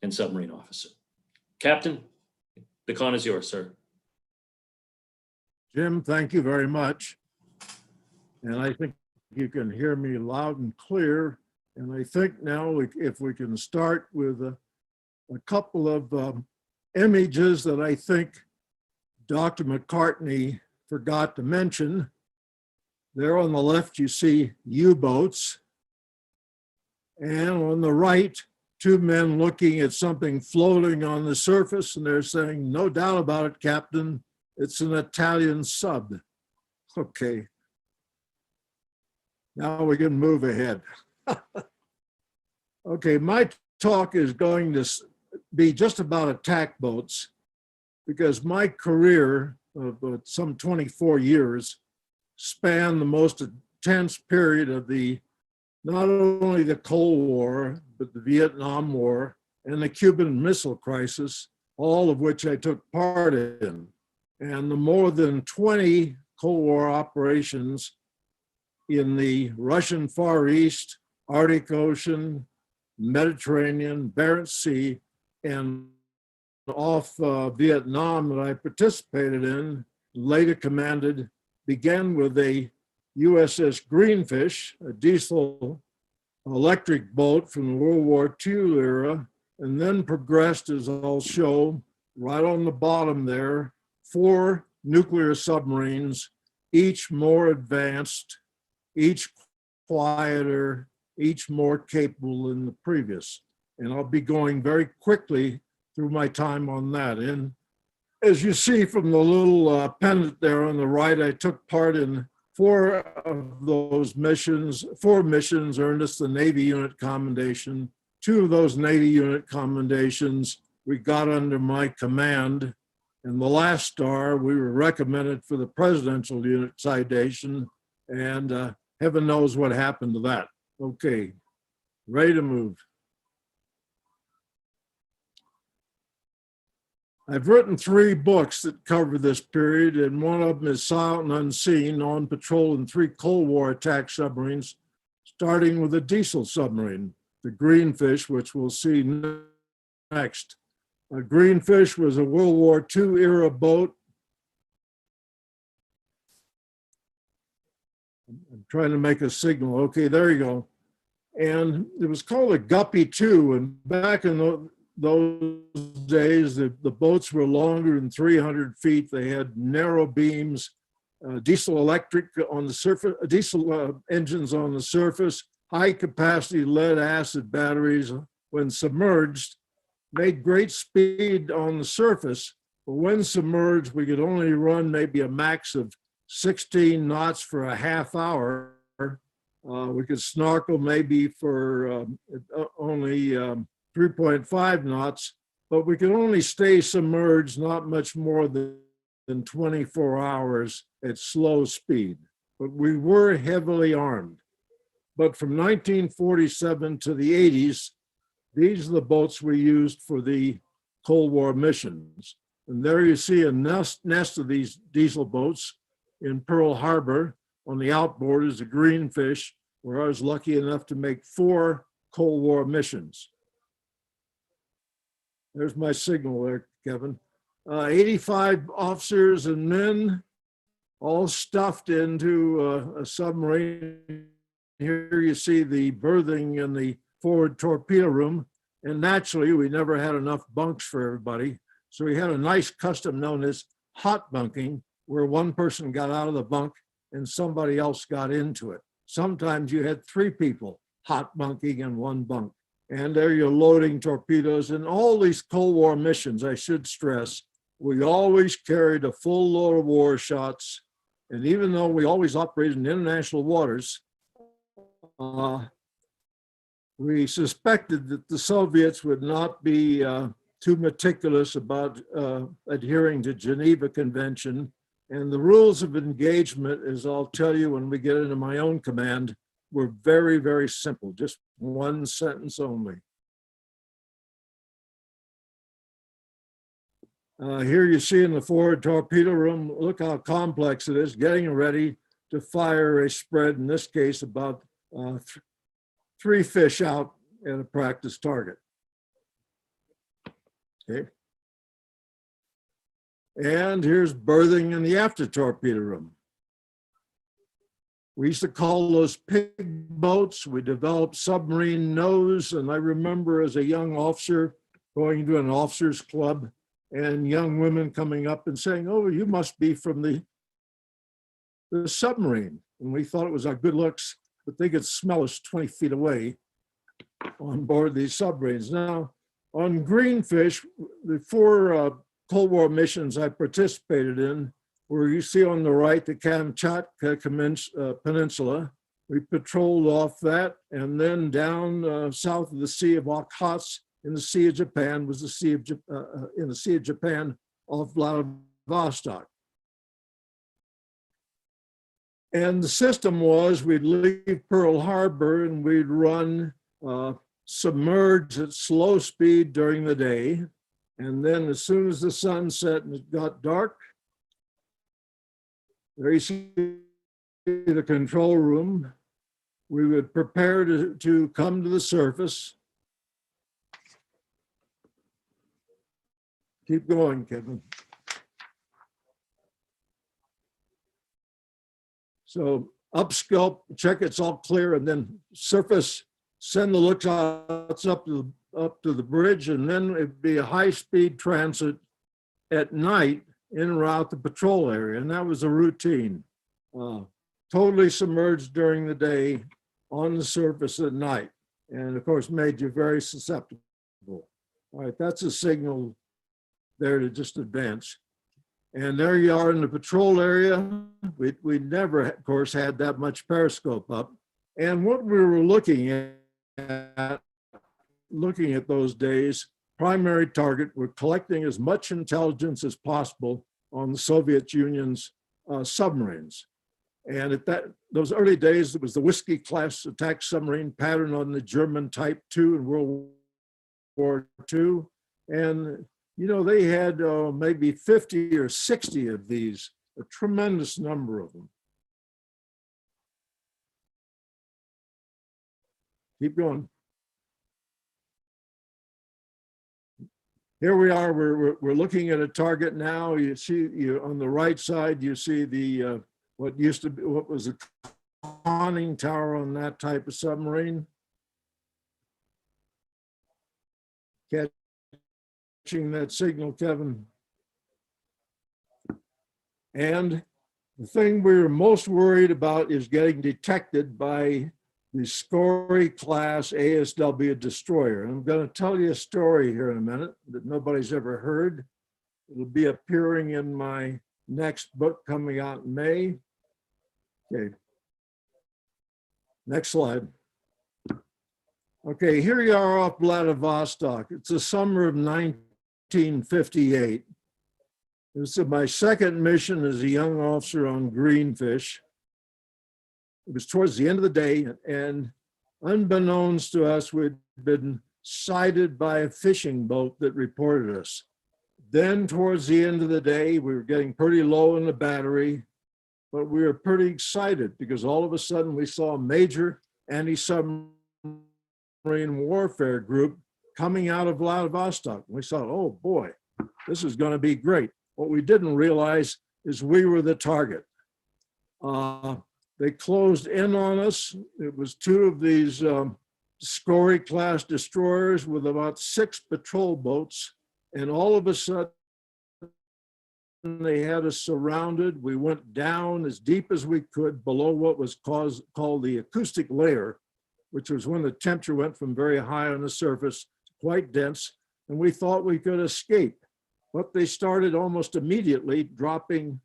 and submarine officer. Captain, the con is yours, sir. Jim, thank you very much. And I think you can hear me loud and clear. And I think now if we can start with a couple of images that I think Dr. McCartney forgot to mention. There on the left, you see U-boats. And on the right, two men looking at something floating on the surface, and they're saying, "No doubt about it, Captain, it's an Italian sub." Okay. Now we can move ahead. Okay, my talk is going to be just about attack boats, because my career of some 24 years spanned the most intense period of not only the Cold War, but the Vietnam War and the Cuban Missile Crisis, all of which I took part in. And the more than 20 Cold War operations in the Russian Far East, Arctic Ocean, Mediterranean, Barents Sea, and off Vietnam that I participated in, later commanded, began with a USS Greenfish, a diesel electric boat from the World War II era, and then progressed, as I'll show, right on the bottom there, 4 nuclear submarines, each more advanced, each quieter, each more capable than the previous. And I'll be going very quickly through my time on that. And as you see from the little pendant there on the right, I took part in 4 of those missions. 4 missions earned us the Navy Unit Commendation. 2 of those Navy Unit Commendations we got under my command. And the last star, we were recommended for the Presidential Unit Citation, and heaven knows what happened to that. Okay, ready to move. I've written 3 books that cover this period, and one of them is Silent and Unseen, on patrol in 3 Cold War attack submarines, starting with a diesel submarine, the Greenfish, which we'll see next. A Greenfish was a World War II era boat. I'm trying to make a signal. Okay, there you go. And it was called a Guppy 2, and back in those days, the boats were longer than 300 feet. They had narrow beams, diesel electric on the surface, diesel engines on the surface, high capacity lead acid batteries when submerged, made great speed on the surface. But when submerged, we could only run maybe a max of 16 knots for a half hour. We could snorkel maybe for only 3.5 knots, but we could only stay submerged not much more than 24 hours at slow speed. But we were heavily armed. But from 1947 to the 80s, these are the boats we used for the Cold War missions. And there you see a nest of these diesel boats in Pearl Harbor. On the outboard is a Greenfish, where I was lucky enough to make 4 Cold War missions. There's my signal there, Kevin. 85 officers and men, all stuffed into a submarine. Here you see the berthing in the forward torpedo room. And naturally, we never had enough bunks for everybody. So we had a nice custom known as hot bunking, where one person got out of the bunk and somebody else got into it. Sometimes you had 3 people hot bunking in one bunk. And there you're loading torpedoes. And all these Cold War missions, I should stress, we always carried a full load of war shots. And even though we always operated in international waters, we suspected that the Soviets would not be too meticulous about adhering to Geneva Convention And the rules of engagement, as I'll tell you when we get into my own command, were very, very simple, just one sentence only. Here you see in the forward torpedo room, look how complex it is, getting ready to fire a spread, in this case, about 3 fish out at a practice target. Okay. And here's berthing in the after torpedo room. We used to call those pig boats. We developed submarine nose. And I remember as a young officer going to an officers club and young women coming up and saying, oh, you must be from the submarine. And we thought it was our good looks, but they could smell us 20 feet away on board these submarines. Now, on Greenfish, the 4 Cold War missions I participated in, where you see on the right the Kamchatka Peninsula. We patrolled off that, and then down south of the Sea of Okhotsk in the Sea of Japan was the Sea of in the Sea of Japan off Vladivostok. And the system was we'd leave Pearl Harbor and we'd run submerged at slow speed during the day. And then as soon as the sun set and it got dark, there you see the control room. We would prepare to come to the surface. Keep going, Kevin. So upsculpt, check it's all clear, and then surface, send the lookouts up to the bridge, and then it'd be a high-speed transit at night in and around the patrol area, and that was a routine. Totally submerged during the day, on the surface at night, and of course made you very susceptible. All right, that's a signal there to just advance. And there you are in the patrol area. We never, of course, had that much periscope up. And what we were looking at those days, primary target, we're collecting as much intelligence as possible on the Soviet Union's submarines. And at those early days, it was the Whiskey class attack submarine patterned on the German Type 2 in World War II. And, you know, they had maybe 50 or 60 of these, a tremendous number of them. Keep going. Here we are, we're looking at a target now. You see, on the right side, you see the, what was a conning tower on that type of submarine. Catching that signal, Kevin. And the thing we were most worried about is getting detected by the Scory class ASW destroyer. And I'm going to tell you a story here in a minute that nobody's ever heard. It'll be appearing in my next book coming out in May. Okay. Next slide. Okay, here you are off Vladivostok. It's the summer of 1958. This is my second mission as a young officer on Greenfish. It was towards the end of the day, and unbeknownst to us, we'd been sighted by a fishing boat that reported us. Then towards the end of the day, we were getting pretty low in the battery, but we were pretty excited because all of a sudden we saw a major anti-submarine warfare group coming out of Vladivostok. We thought, oh boy, this is going to be great. What we didn't realize is we were the target. They closed in on us. It was 2 of these Scory class destroyers with about 6 patrol boats. And all of a sudden, they had us surrounded. We went down as deep as we could below what was called the acoustic layer, which was when the temperature went from very high on the surface to quite dense. And we thought we could escape. But they started almost immediately dropping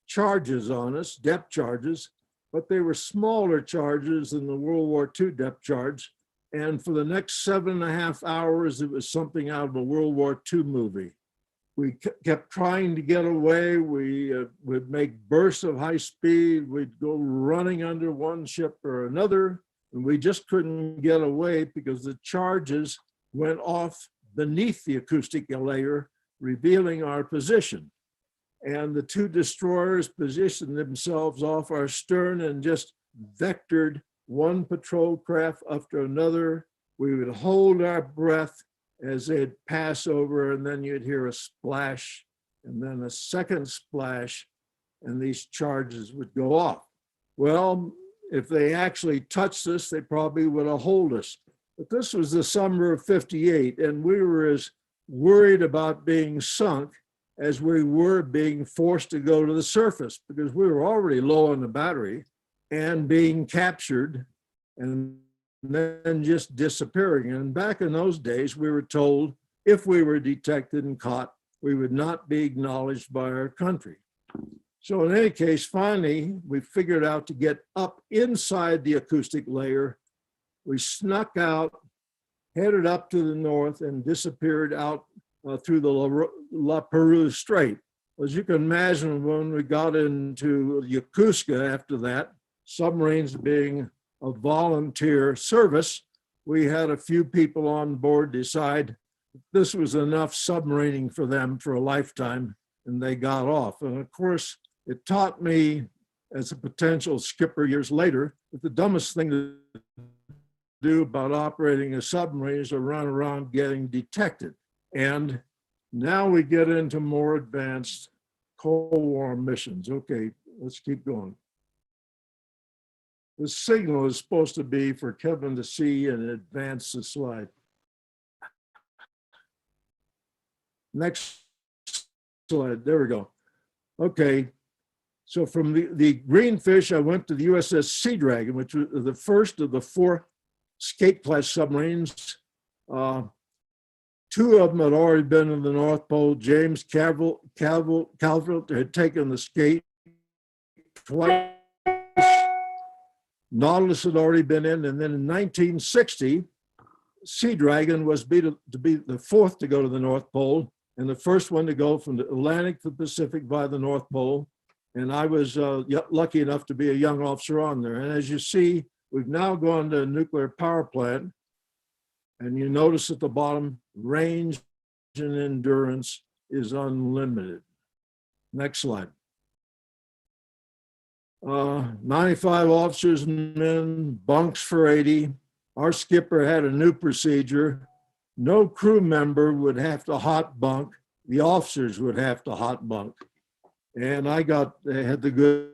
charges on us, depth charges. But they were smaller charges than the World War II depth charge. And for the next 7.5 hours, it was something out of a World War II movie. we kept trying to get away. We would make bursts of high speed. We'd go running under one ship or another, and we just couldn't get away because the charges went off beneath the acoustic layer, revealing our position. And the two destroyers positioned themselves off our stern and just vectored one patrol craft after another. We would hold our breath as they'd pass over, and then you'd hear a splash and then a second splash, and these charges would go off. Well, if they actually touched us, they probably would have holed us. But this was the summer of '58, and we were as worried about being sunk as we were being forced to go to the surface, because we were already low on the battery and being captured and then just disappearing. And back in those days, we were told if we were detected and caught, we would not be acknowledged by our country. So in any case, finally, we figured out to get up inside the acoustic layer. We snuck out, headed up to the north, and disappeared out through the La Perouse Strait. As you can imagine, when we got into Yokosuka after that, submarines being a volunteer service, we had a few people on board decide this was enough submarining for them for a lifetime, and they got off. And of course, it taught me as a potential skipper years later that the dumbest thing to do about operating a submarine is to run around getting detected. And now we get into more advanced Cold War missions. Okay, let's keep going. The signal is supposed to be for Kevin to see and advance the slide. Next slide, there we go. Okay, so from the Greenfish, I went to the USS Sea Dragon, which was the first of the 4 Skate-class submarines. 2 of them had already been in the North Pole. James Calvert had taken the Skate twice. Nautilus had already been in, and then in 1960, Sea Dragon was to be the 4th to go to the North Pole and the first one to go from the Atlantic to the Pacific by the North Pole. And I was lucky enough to be a young officer on there. And as you see, we've now gone to a nuclear power plant, and you notice at the bottom, range and endurance is unlimited. Next slide. 95 officers and men, bunks for 80. Our skipper had a new procedure. No crew member would have to hot bunk. The officers would have to hot bunk. And I had the good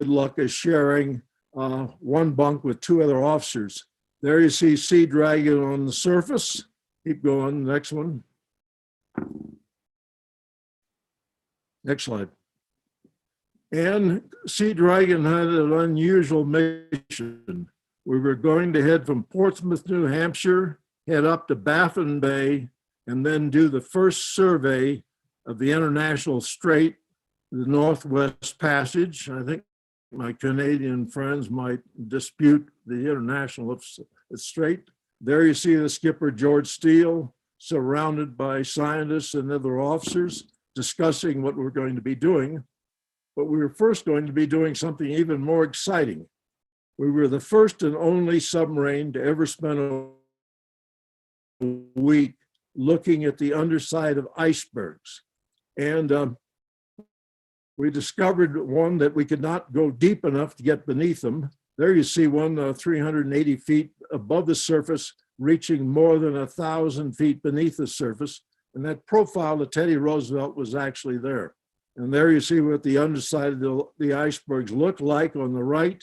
luck of sharing one bunk with 2 other officers. There you see Sea Dragon on the surface. Keep going, next one. Next slide. And Sea Dragon had an unusual mission. We were going to head from Portsmouth, New Hampshire, head up to Baffin Bay, and then do the first survey of the International Strait, the Northwest Passage. I think my Canadian friends might dispute the International Strait. There you see the skipper, George Steele, surrounded by scientists and other officers discussing what we're going to be doing. But we were first going to be doing something even more exciting. We were the first and only submarine to ever spend a week looking at the underside of icebergs. And we discovered one that we could not go deep enough to get beneath them. There you see one 380 feet above the surface, reaching more than 1,000 feet beneath the surface. And that profile of Teddy Roosevelt was actually there. And there you see what the underside of the icebergs look like on the right.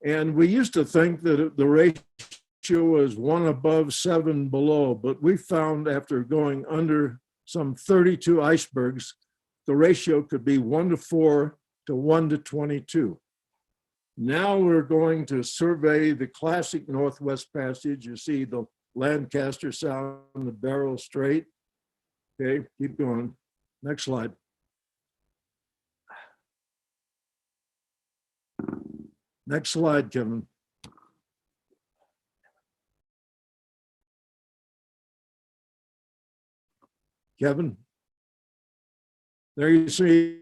And we used to think that the ratio was 1 above, 7 below, but we found after going under some 32 icebergs, the ratio could be 1 to 4 to 1 to 22. Now we're going to survey the classic Northwest Passage. You see the Lancaster Sound, the Barrow Strait. Okay, keep going. Next slide. Next slide, Kevin. Kevin? There you see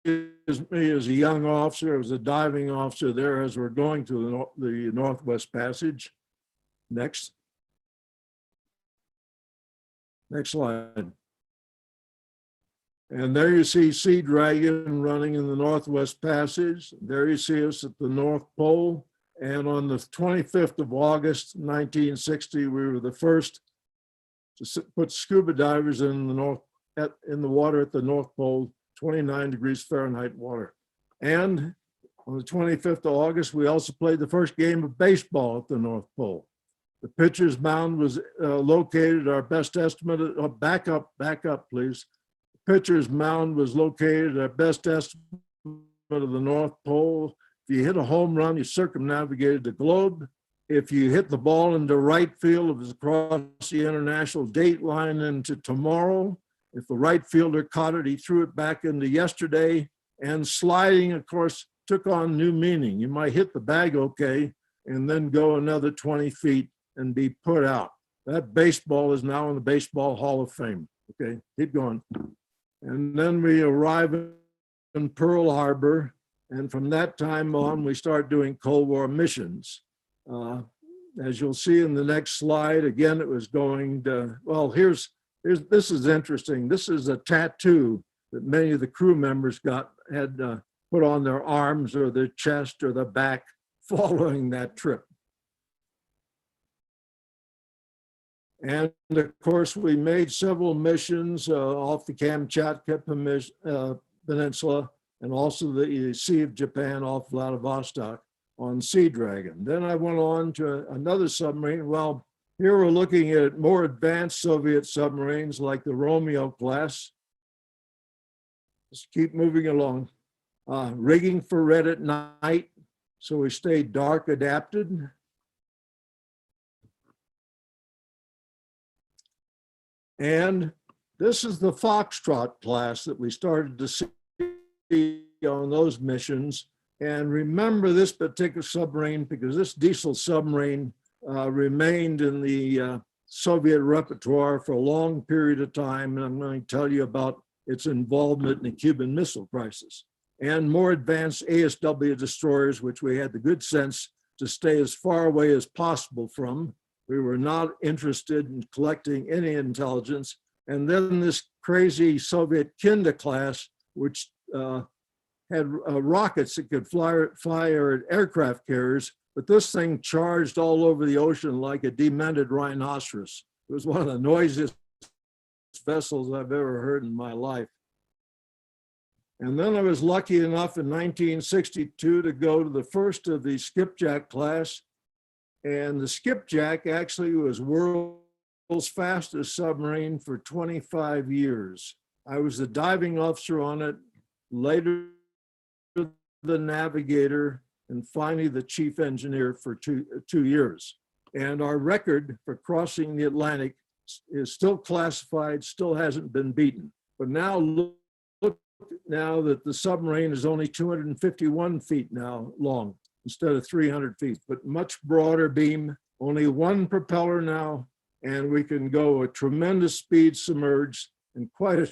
me as a young officer, as a diving officer there as we're going to the Northwest Passage. Next. Next slide. And there you see Sea Dragon running in the Northwest Passage. There you see us at the North Pole. And on the 25th of August, 1960, we were the first to put scuba divers in the water at the North Pole, 29 degrees Fahrenheit water. And on the 25th of August, we also played the first game of baseball at the North Pole. The pitcher's mound was located, our best estimate, back up, please. The pitcher's mound was located, our best estimate of the North Pole. If you hit a home run, you circumnavigated the globe. If you hit the ball into right field, it was across the international date line into tomorrow. If the right fielder caught it, he threw it back into yesterday. And sliding, of course, took on new meaning. You might hit the bag okay, and then go another 20 feet and be put out. That baseball is now in the Baseball Hall of Fame. Okay, keep going. And then we arrive in Pearl Harbor. And from that time on, we start doing Cold War missions. As you'll see in the next slide, again, it was going to, well, this is interesting. This is a tattoo that many of the crew members had put on their arms or their chest or their back following that trip. And of course, we made several missions off the Kamchatka Peninsula and also the Sea of Japan off Vladivostok on Sea Dragon. Then I went on to another submarine. Well, here we're looking at more advanced Soviet submarines like the Romeo class. Just keep moving along. Rigging for red at night, so we stayed dark adapted. And this is the Foxtrot class that we started to see on those missions. And remember this particular submarine because this diesel submarine remained in the Soviet repertoire for a long period of time. And I'm going to tell you about its involvement in the Cuban Missile Crisis. And more advanced ASW destroyers, which we had the good sense to stay as far away as possible from. We were not interested in collecting any intelligence. And then this crazy Soviet Kinda class, which had rockets that could fire at aircraft carriers, but this thing charged all over the ocean like a demented rhinoceros. It was one of the noisiest vessels I've ever heard in my life. And then I was lucky enough in 1962 to go to the first of the Skipjack class. And the Skipjack actually was world's fastest submarine for 25 years. I was the diving officer on it, later the navigator, and finally the chief engineer for two years. And our record for crossing the Atlantic is still classified, still hasn't been beaten. But now look now that the submarine is only 251 feet now long instead of 300 feet, but much broader beam, only one propeller now, and we can go a tremendous speed submerged and quite a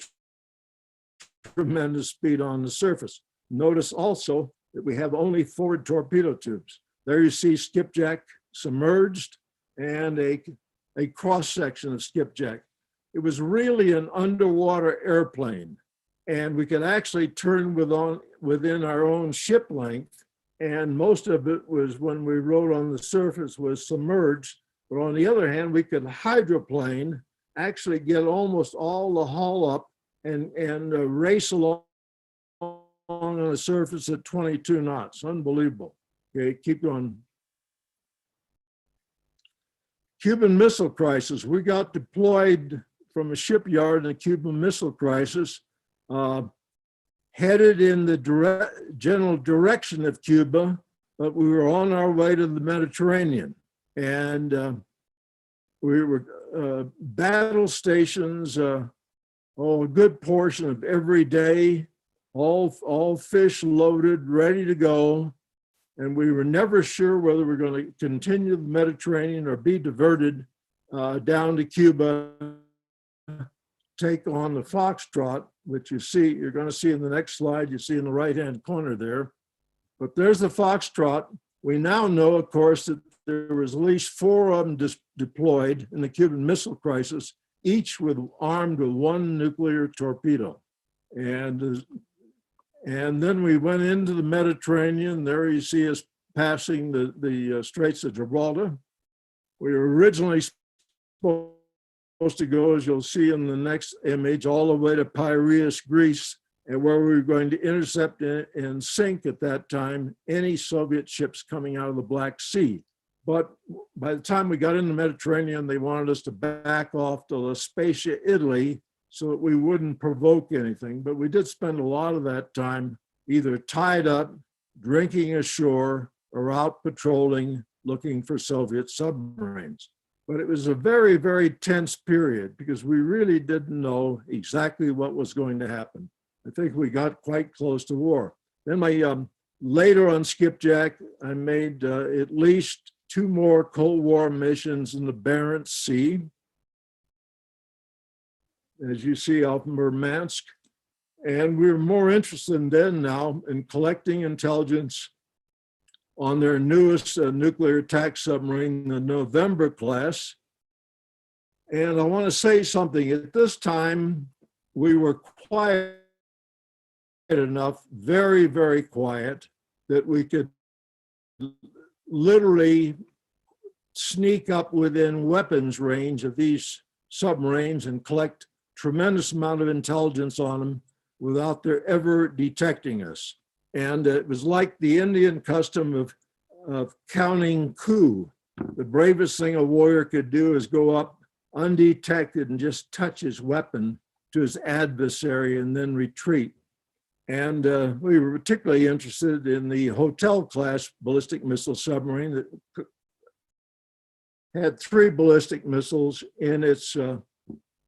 tremendous speed on the surface. Notice also that we have only forward torpedo tubes. There you see Skipjack submerged and a cross section of Skipjack. It was really an underwater airplane, and we could actually turn within our own ship length. And most of it was when we rode on the surface was submerged. But on the other hand, we could hydroplane, actually get almost all the hull up and race along on the surface at 22 knots. Unbelievable. Okay, keep going. Cuban Missile Crisis. We got deployed from a shipyard in the Cuban Missile Crisis, headed in the general direction of Cuba, but we were on our way to the Mediterranean. And we were battle stations, a good portion of every day, all fish loaded, ready to go. And we were never sure whether we were going to continue the Mediterranean or be diverted down to Cuba, take on the Foxtrot. which you see, you're going to see in the next slide, you see in the right-hand corner there. But there's the Foxtrot. We now know, of course, that there was at least 4 of them deployed in the Cuban Missile Crisis, each armed with 1 nuclear torpedo. And then we went into the Mediterranean. There you see us passing the Straits of Gibraltar. We were originally supposed to go, as you'll see in the next image, all the way to Piraeus, Greece, and where we were going to intercept and sink at that time any Soviet ships coming out of the Black Sea. But by the time we got in the Mediterranean, they wanted us to back off to La Spezia, Italy, so that we wouldn't provoke anything. But we did spend a lot of that time either tied up, drinking ashore, or out patrolling, looking for Soviet submarines. But it was a very, very tense period because we really didn't know exactly what was going to happen. I think we got quite close to war. Then later on Skipjack, I made at least 2 more Cold War missions in the Barents Sea. As you see off Murmansk. And we were more interested then now in collecting intelligence on their newest nuclear attack submarine, the November class. And I want to say something. At this time, we were quiet enough, very, very quiet, that we could literally sneak up within weapons range of these submarines and collect tremendous amount of intelligence on them without their ever detecting us. And it was like the Indian custom of counting coup. The bravest thing a warrior could do is go up undetected and just touch his weapon to his adversary and then retreat. And we were particularly interested in the Hotel class ballistic missile submarine that had 3 ballistic missiles in its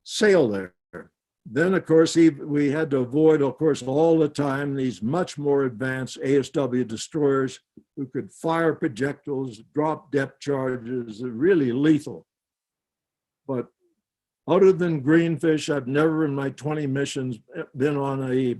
sail there. Then, of course, we had to avoid, of course, all the time these much more advanced ASW destroyers who could fire projectiles, drop depth charges, really lethal. But other than Greenfish, I've never in my 20 missions been on a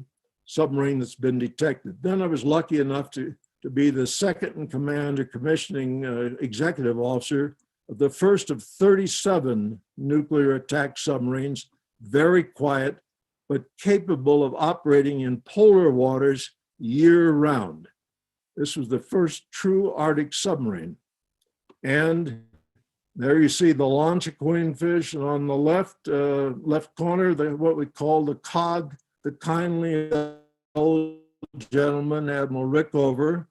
submarine that's been detected. Then I was lucky enough to be the second in command or commissioning executive officer of the first of 37 nuclear attack submarines, very quiet, but capable of operating in polar waters year round. This was the first true Arctic submarine. And there you see the launch of Queenfish, and on the left corner, what we call the cog, the kindly old gentleman, Admiral Rickover,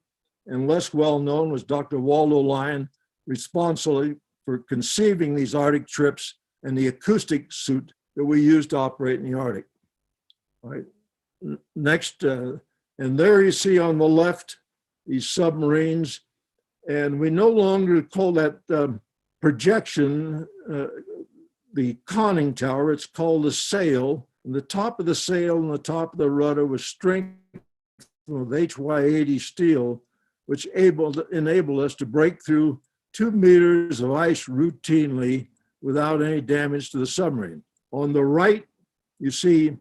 and less well known was Dr. Waldo Lyon, responsible for conceiving these Arctic trips and the acoustic suit that we used to operate in the Arctic. All right. Next, and there you see on the left, these submarines, and we no longer call that projection the conning tower, it's called the sail. And the top of the sail and the top of the rudder was strengthened with HY80 steel, which enabled us to break through 2 meters of ice routinely without any damage to the submarine. On the right, you see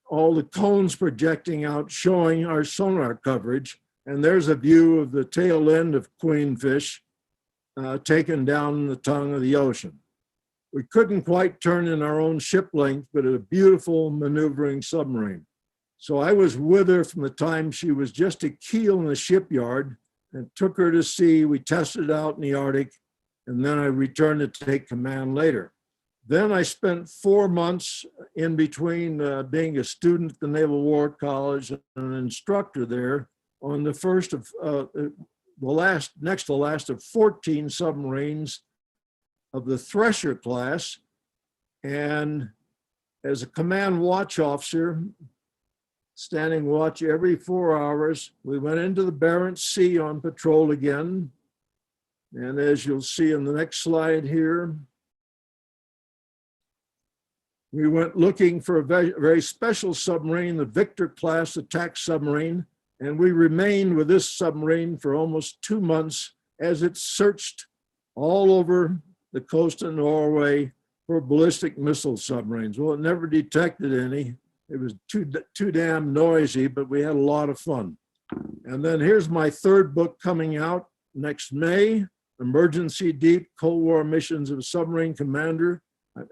all the cones projecting out, showing our sonar coverage. And there's a view of the tail end of Queenfish taken down the tongue of the ocean. We couldn't quite turn in our own ship length, but a beautiful maneuvering submarine. So I was with her from the time she was just a keel in the shipyard and took her to sea. We tested out in the Arctic, and then I returned to take command later. Then I spent 4 months in between being a student at the Naval War College and an instructor there on the first of next to last of 14 submarines of the Thresher class. And as a command watch officer, standing watch every 4 hours, we went into the Barents Sea on patrol again. And as you'll see in the next slide here, we went looking for a very, very special submarine, the Victor class attack submarine, and we remained with this submarine for almost 2 months as it searched all over the coast of Norway for ballistic missile submarines. Well, it never detected any, It was too damn noisy, but we had a lot of fun. And then here's my third book coming out next May, Emergency Deep Cold War Missions of a Submarine Commander,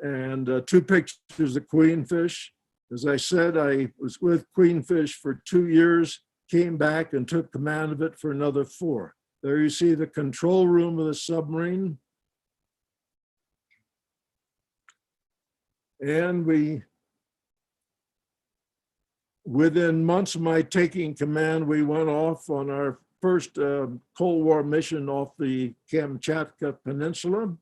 and 2 pictures of Queenfish. As I said, I was with Queenfish for 2 years, came back and took command of it for another 4. There you see the control room of the submarine. And within months of my taking command, we went off on our first Cold War mission off the Kamchatka Peninsula.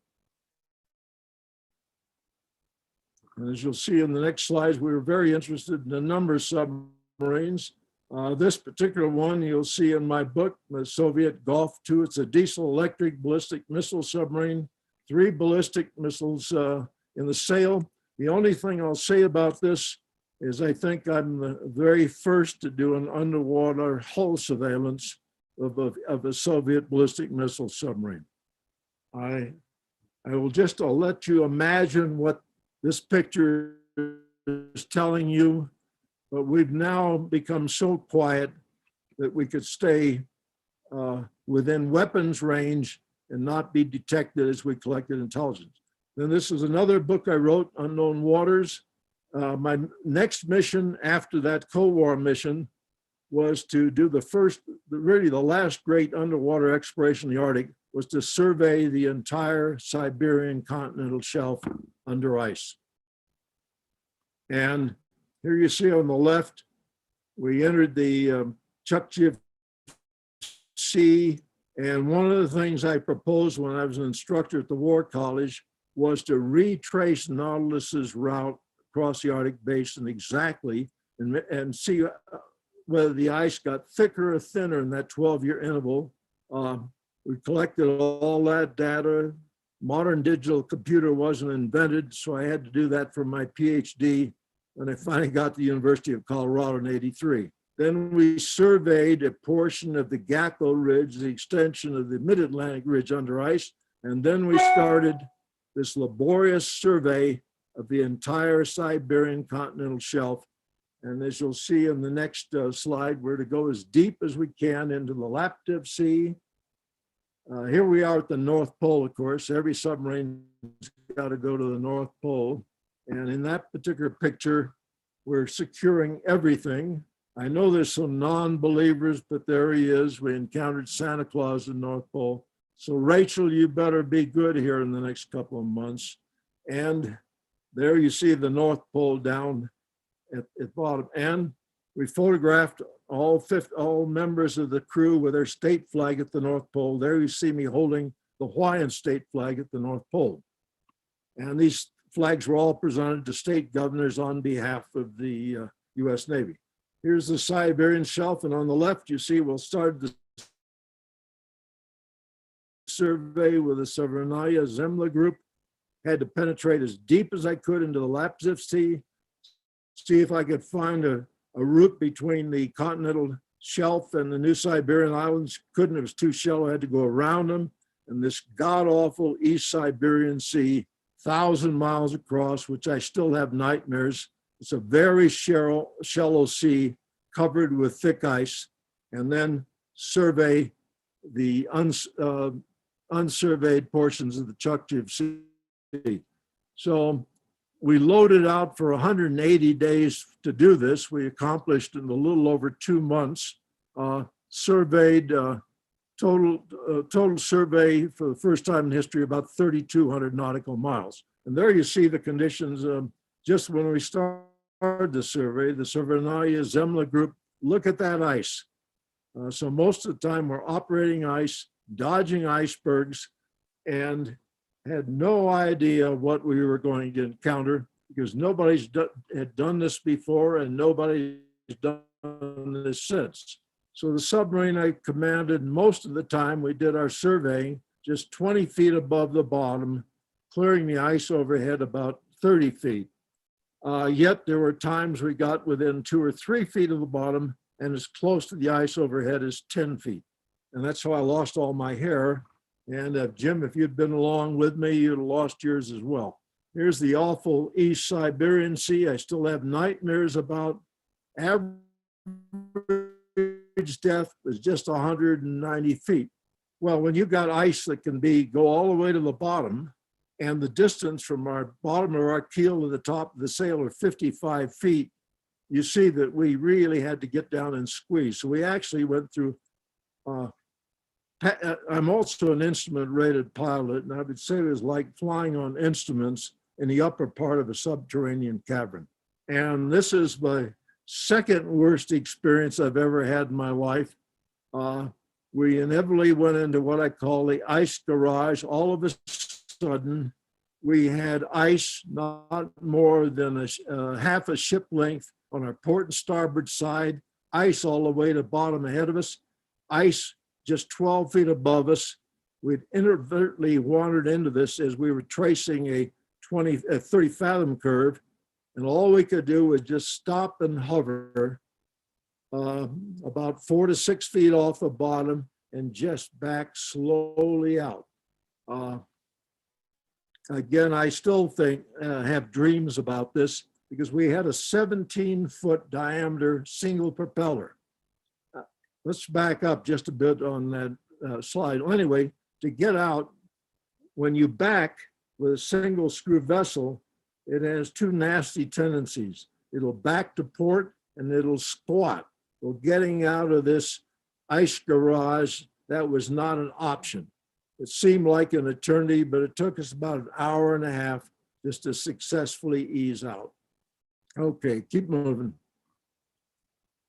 And as you'll see in the next slides, we were very interested in a number of submarines. This particular one you'll see in my book, the Soviet Golf II. It's a diesel-electric ballistic missile submarine, 3 ballistic missiles in the sail. The only thing I'll say about this is I think I'm the very first to do an underwater hull surveillance of a Soviet ballistic missile submarine. I'll let you imagine what this picture is telling you, but we've now become so quiet that we could stay within weapons range and not be detected as we collected intelligence. Then this is another book I wrote, Unknown Waters. My next mission after that Cold War mission was to do really the last great underwater exploration in the Arctic, was to survey the entire Siberian continental shelf under ice. And here you see on the left, we entered the Chukchi Sea. And one of the things I proposed when I was an instructor at the War College was to retrace Nautilus's route across the Arctic Basin exactly and see whether the ice got thicker or thinner in that 12-year interval. We collected all that data. Modern digital computer wasn't invented, so I had to do that for my Ph.D. when I finally got to the University of Colorado in '83. Then we surveyed a portion of the Gacko Ridge, the extension of the Mid-Atlantic Ridge under ice, and then we started this laborious survey of the entire Siberian continental shelf. And as you'll see in the next slide, we're to go as deep as we can into the Laptev Sea. Here we are at the North Pole, of course. Every submarine's got to go to the North Pole. And in that particular picture, we're securing everything. I know there's some non-believers, but there he is. We encountered Santa Claus in the North Pole. So Rachel, you better be good here in the next couple of months. And there you see the North Pole down at bottom. And we photographed all members of the crew with their state flag at the North Pole. There you see me holding the Hawaiian state flag at the North Pole. And these flags were all presented to state governors on behalf of the US Navy. Here's the Siberian shelf, and on the left, you see we'll start the survey with the Severnaya Zemlya group. Had to penetrate as deep as I could into the Laptev Sea, see if I could find a route between the continental shelf and the New Siberian Islands. Couldn't, it was too shallow, I had to go around them. And this god-awful East Siberian Sea, 1,000 miles across, which I still have nightmares. It's a very shallow sea covered with thick ice, and then survey the unsurveyed portions of the Chukchi Sea. So we loaded out for 180 days to do this. We accomplished in a little over 2 months, surveyed total survey for the first time in history, about 3,200 nautical miles. And there you see the conditions just when we started the survey, the Severnaya Zemlya group. Look at that ice. So most of the time we're operating ice, dodging icebergs, and had no idea what we were going to encounter because nobody's had done this before and nobody's done this since. So the submarine I commanded, most of the time we did our surveying just 20 feet above the bottom, clearing the ice overhead about 30 feet. Yet there were times we got within 2 or 3 feet of the bottom and as close to the ice overhead as 10 feet. And that's how I lost all my hair. And Jim, if you'd been along with me, you'd have lost yours as well. Here's the awful East Siberian Sea. I still have nightmares about. Average depth is just 190 feet. Well, when you've got ice that can go all the way to the bottom, and the distance from our bottom of our keel to the top of the sail are 55 feet, you see that we really had to get down and squeeze. So we actually went through, I'm also an instrument rated pilot, and I would say it was like flying on instruments in the upper part of a subterranean cavern. And this is my second worst experience I've ever had in my life. We inevitably went into what I call the ice garage. All of a sudden, we had ice not more than half a ship length on our port and starboard side, ice all the way to the bottom ahead of us, ice just 12 feet above us. We'd inadvertently wandered into this as we were tracing a 30 fathom curve, and all we could do was just stop and hover about 4 to 6 feet off the bottom and just back slowly out. Again, I still have dreams about this because we had a 17-foot diameter single propeller. Let's back up just a bit on that slide. Well, anyway, to get out, when you back with a single screw vessel, it has two nasty tendencies. It'll back to port and it'll squat. Well, getting out of this ice garage, that was not an option. It seemed like an eternity, but it took us about an hour and a half just to successfully ease out. Okay, keep moving.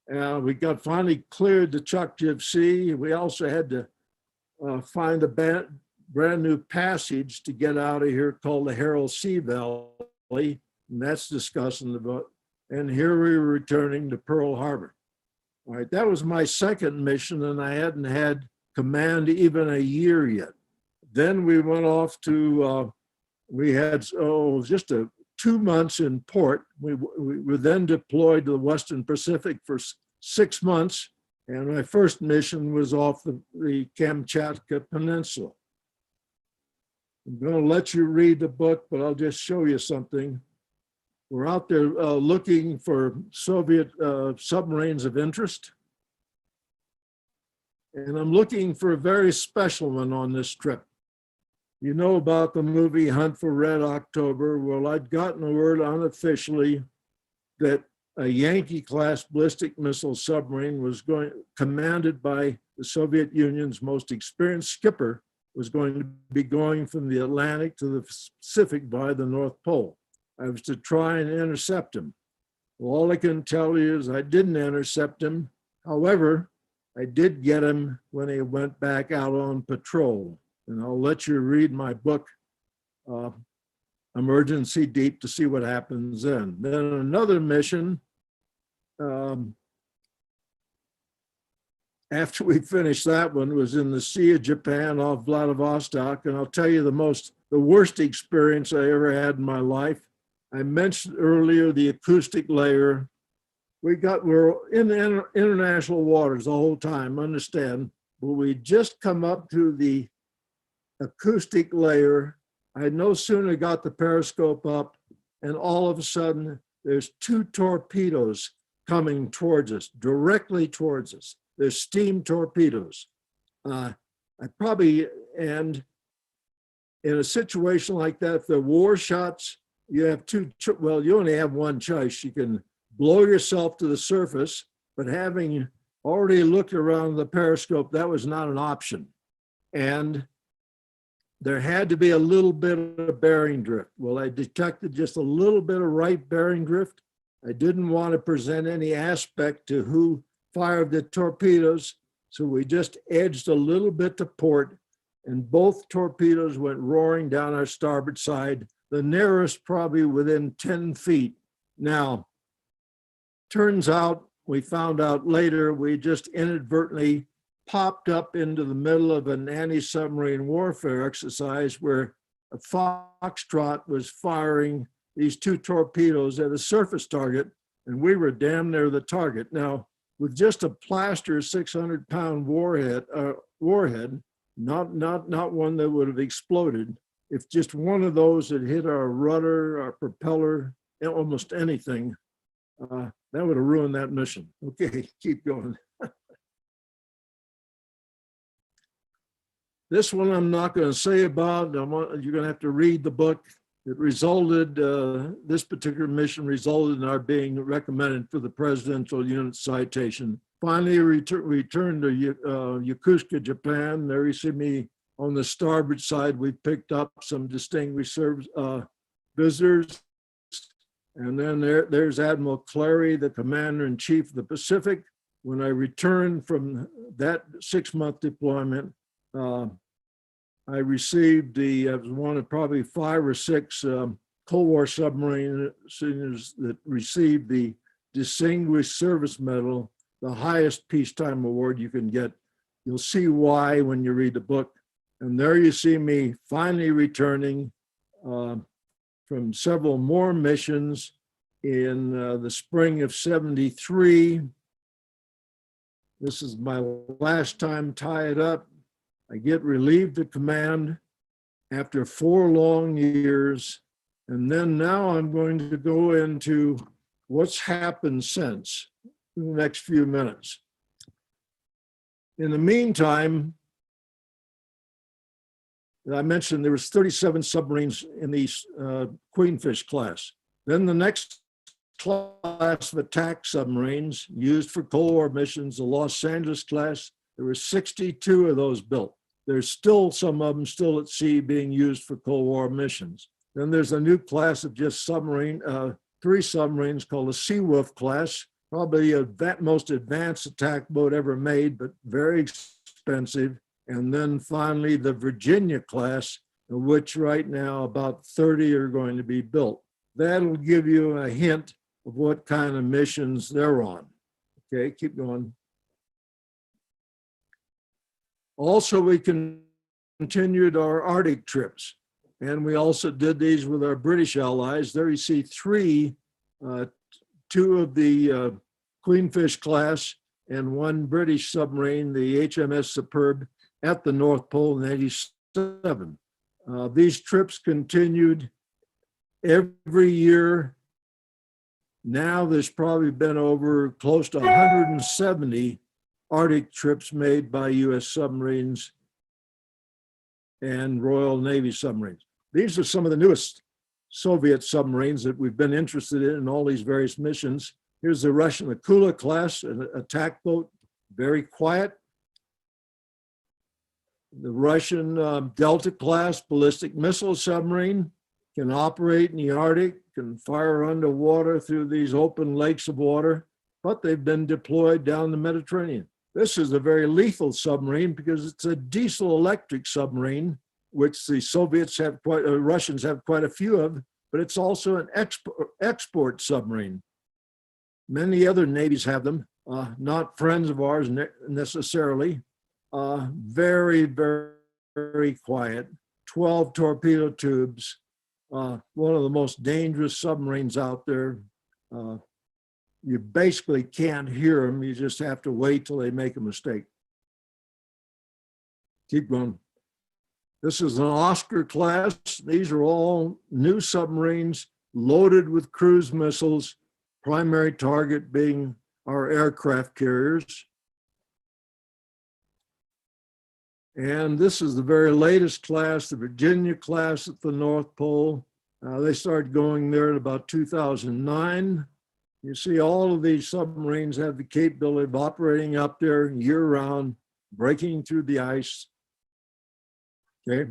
We got finally cleared the Chukchi Sea. We also had to find a brand new passage to get out of here called the Harald Sea Valley, and that's discussed in the book. And here we were returning to Pearl Harbor. All right, that was my second mission, and I hadn't had command even a year yet. Then we went off to, we had just 2 months in port. We were then deployed to the Western Pacific for 6 months, and my first mission was off the Kamchatka Peninsula. I'm going to let you read the book, but I'll just show you something. We're out there looking for Soviet submarines of interest. And I'm looking for a very special one on this trip. You know about the movie Hunt for Red October. Well, I'd gotten the word unofficially that a Yankee-class ballistic missile submarine was commanded by the Soviet Union's most experienced skipper, was going to be going from the Atlantic to the Pacific via the North Pole. I was to try and intercept him. Well, all I can tell you is I didn't intercept him. However, I did get him when he went back out on patrol. And I'll let you read my book, Emergency Deep, to see what happens then. Then another mission, after we finished that one, was in the Sea of Japan off Vladivostok. And I'll tell you the worst experience I ever had in my life. I mentioned earlier the acoustic layer. We're in the international waters the whole time, understand, but we just come up to the acoustic layer. I no sooner got the periscope up, and all of a sudden, there's 2 torpedoes coming towards us, directly towards us. There's steam torpedoes. And in a situation like that, if they're war shots, you have you only have one choice. You can blow yourself to the surface, but having already looked around the periscope, that was not an option. And there had to be a little bit of bearing drift. Well, I detected just a little bit of right bearing drift. I didn't want to present any aspect to who fired the torpedoes, so we just edged a little bit to port, and both torpedoes went roaring down our starboard side, the nearest probably within 10 feet. Now, turns out, we found out later, we just inadvertently popped up into the middle of an anti-submarine warfare exercise where a Foxtrot was firing these 2 torpedoes at a surface target, and we were damn near the target. Now, with just a plaster 600-pound warhead, not one that would have exploded, if just one of those had hit our rudder, our propeller, almost anything, that would have ruined that mission. Okay, keep going. This one I'm not going to say about. You're going to have to read the book. It resulted, this particular mission resulted in our being recommended for the Presidential Unit Citation. Finally, returned to Yokosuka, Japan. There you see me on the starboard side. We picked up some distinguished visitors. And then there's Admiral Clary, the Commander-in-Chief of the Pacific. When I returned from that 6-month deployment, I received I was one of probably 5 or 6 Cold War submarines that received the Distinguished Service Medal, the highest peacetime award you can get. You'll see why when you read the book. And there you see me finally returning from several more missions in the spring of '73. This is my last time tied up. I get relieved of command after 4 long years. And then now I'm going to go into what's happened since in the next few minutes. In the meantime, I mentioned there was 37 submarines in the Queenfish class. Then the next class of attack submarines used for Cold War missions, the Los Angeles class, there were 62 of those built. There's still some of them still at sea being used for Cold War missions. Then there's a new class of just 3 submarines called the Seawolf class, probably the most advanced attack boat ever made, but very expensive. And then finally the Virginia class, of which right now about 30 are going to be built. That'll give you a hint of what kind of missions they're on. Okay, keep going. Also, we continued our Arctic trips, and we also did these with our British allies. There you see 3, 2 of the Queenfish class and 1 British submarine, the HMS Superb, at the North Pole in '87. These trips continued every year. Now there's probably been over close to 170 Arctic trips made by US submarines and Royal Navy submarines. These are some of the newest Soviet submarines that we've been interested in all these various missions. Here's the Russian Akula class, an attack boat, very quiet. The Russian Delta class ballistic missile submarine can operate in the Arctic, can fire underwater through these open lakes of water, but they've been deployed down the Mediterranean. This is a very lethal submarine because it's a diesel electric submarine, which the Russians have quite a few of, but it's also an export submarine. Many other navies have them, not friends of ours necessarily. Very, very, very quiet, 12 torpedo tubes, one of the most dangerous submarines out there. You basically can't hear them. You just have to wait till they make a mistake. Keep going. This is an Oscar class. These are all new submarines loaded with cruise missiles, primary target being our aircraft carriers. And this is the very latest class, the Virginia class at the North Pole. They started going there in about 2009. You see all of these submarines have the capability of operating up there year-round, breaking through the ice. Okay.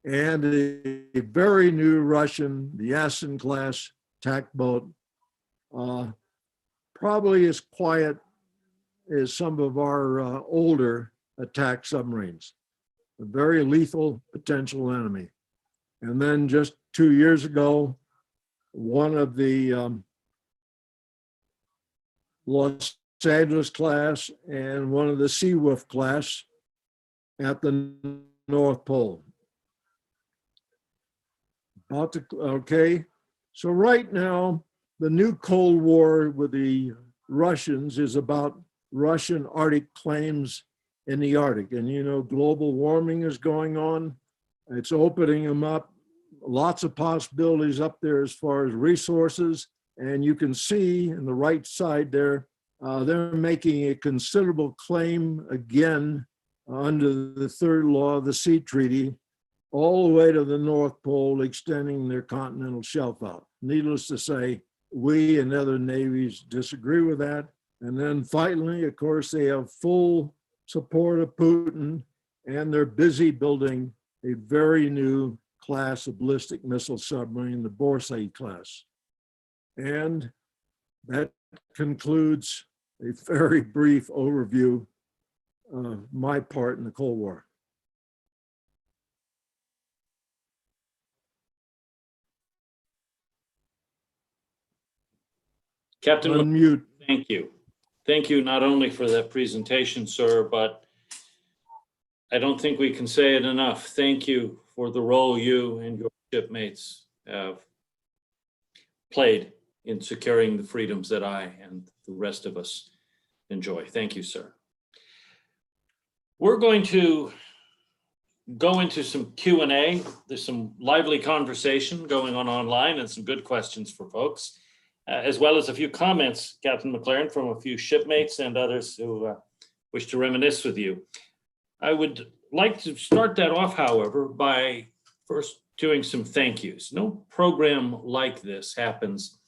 And a very new Russian, the Yasin class attack boat, probably as quiet as some of our older attack submarines. A very lethal potential enemy. And then just 2 years ago, one of the Los Angeles class and one of the Seawolf class at the North Pole. Okay, so right now, the new Cold War with the Russians is about Russian Arctic claims in the Arctic. And you know, global warming is going on. It's opening them up, lots of possibilities up there as far as resources. And you can see in the right side there, they're making a considerable claim again under the third law of the Sea Treaty, all the way to the North Pole, extending their continental shelf out. Needless to say, we and other navies disagree with that. And then finally, of course, they have full support of Putin, and they're busy building a very new class of ballistic missile submarine, the Borsay class. And that concludes a very brief overview of my part in the Cold War. Captain, Unmute. thank you. Thank you not only for that presentation, sir, but I don't think we can say it enough. Thank you for the role you and your shipmates have played in securing the freedoms that I and the rest of us enjoy. Thank you, sir. We're going to go into some Q&A. There's some lively conversation going on online and some good questions for folks, as well as a few comments, Captain McLaren, from a few shipmates and others who wish to reminisce with you. I would like to start that off, however, by first doing some thank yous. No program like this happens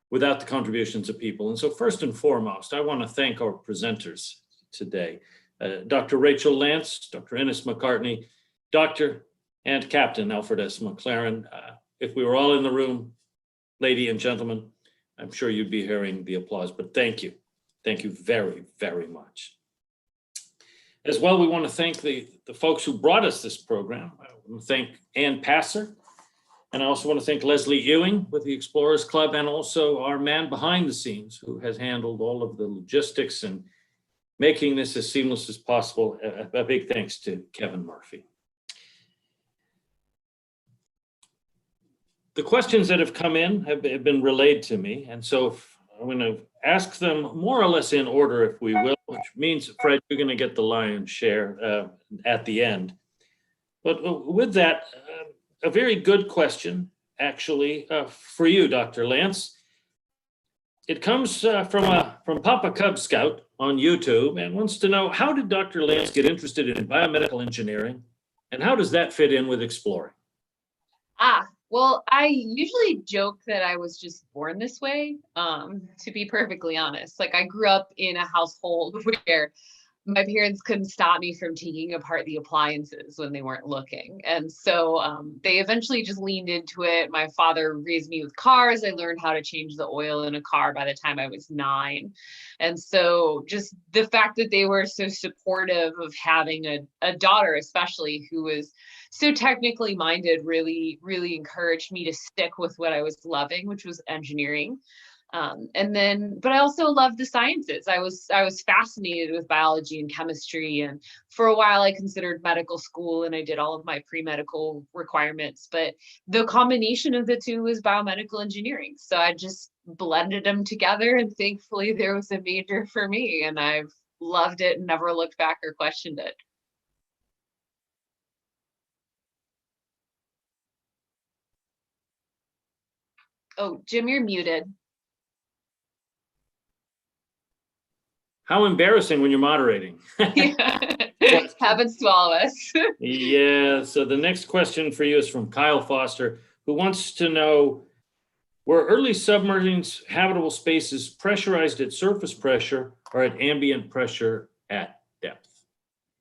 without the contributions of people. And so first and foremost, I want to thank our presenters today, Dr. Rachel Lance, Dr. Innes McCartney, Dr. and Captain Alfred S. McLaren. If we were all in the room, lady and gentlemen, I'm sure you'd be hearing the applause, but thank you. Thank you very, very much. As well, we want to thank the folks who brought us this program. I want to thank Ann Passer, and I also want to thank Leslie Ewing with the Explorers Club, and also our man behind the scenes who has handled all of the logistics and making this as seamless as possible. A big thanks to Kevin Murphy. The questions that have come in have been relayed to me, and so I'm going to ask them more or less in order, if we will, which means, Fred, you're going to get the lion's share at the end. But with that, a very good question, actually, for you, Dr. Lance. It comes from Papa Cub Scout on YouTube and wants to know, how did Dr. Lance get interested in biomedical engineering, and how does that fit in with exploring? Well, I usually joke that I was just born this way, to be perfectly honest. Like, I grew up in a household where my parents couldn't stop me from taking apart the appliances when they weren't looking. And so they eventually just leaned into it. My father raised me with cars. I learned how to change the oil in a car by the time I was 9. And so just the fact that they were so supportive of having a daughter, especially, who was so technically minded, really, really encouraged me to stick with what I was loving, which was engineering. But I also loved the sciences. I was fascinated with biology and chemistry. And for a while I considered medical school, and I did all of my pre-medical requirements, but the combination of the two was biomedical engineering. So I just blended them together, and thankfully there was a major for me, and I've loved it and never looked back or questioned it. Oh, Jim, you're muted. How embarrassing when you're moderating. Happens to all of us. Yeah, so the next question for you is from Kyle Foster, who wants to know, were early submarines habitable spaces pressurized at surface pressure or at ambient pressure at depth?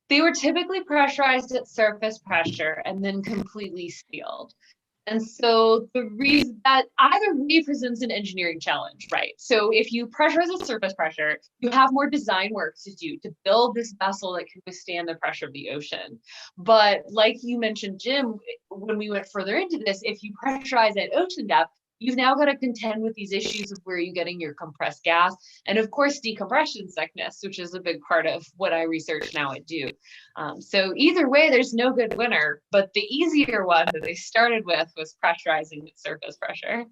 They were typically pressurized at surface pressure and then completely sealed. And so the reason that either way presents an engineering challenge, right? So if you pressurize at surface pressure, you have more design work to do to build this vessel that can withstand the pressure of the ocean. But like you mentioned, Jim, when we went further into this, if you pressurize at ocean depth, you've now got to contend with these issues of where you're getting your compressed gas, and of course decompression sickness, which is a big part of what I research now at Duke. So either way, there's no good winner, but the easier one that they started with was pressurizing at surface pressure.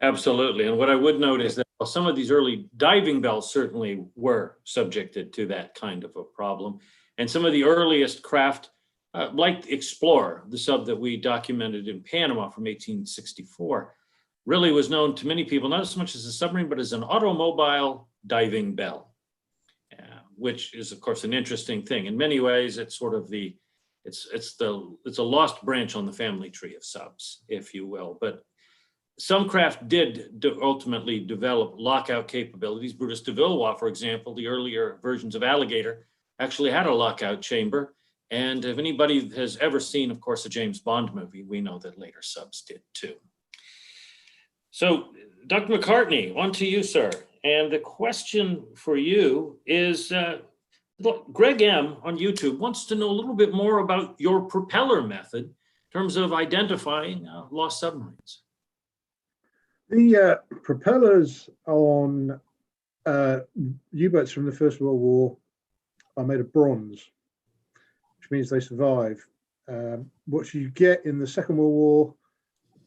Absolutely, and what I would note is that some of these early diving bells certainly were subjected to that kind of a problem, and some of the earliest craft like Explorer, the sub that we documented in Panama from 1864, really was known to many people, not as much as a submarine, but as an automobile diving bell, which is, of course, an interesting thing. In many ways, it's sort of it's a lost branch on the family tree of subs, if you will. But some craft did ultimately develop lockout capabilities. Brutus de Villeroy, for example, the earlier versions of Alligator actually had a lockout chamber. And if anybody has ever seen, of course, a James Bond movie, we know that later subs did too. So, Dr. McCartney, on to you, sir. And the question for you is, Greg M. on YouTube wants to know a little bit more about your propeller method in terms of identifying lost submarines. The propellers on U-boats from the First World War are made of bronze, which means they survive. What you get in the Second World War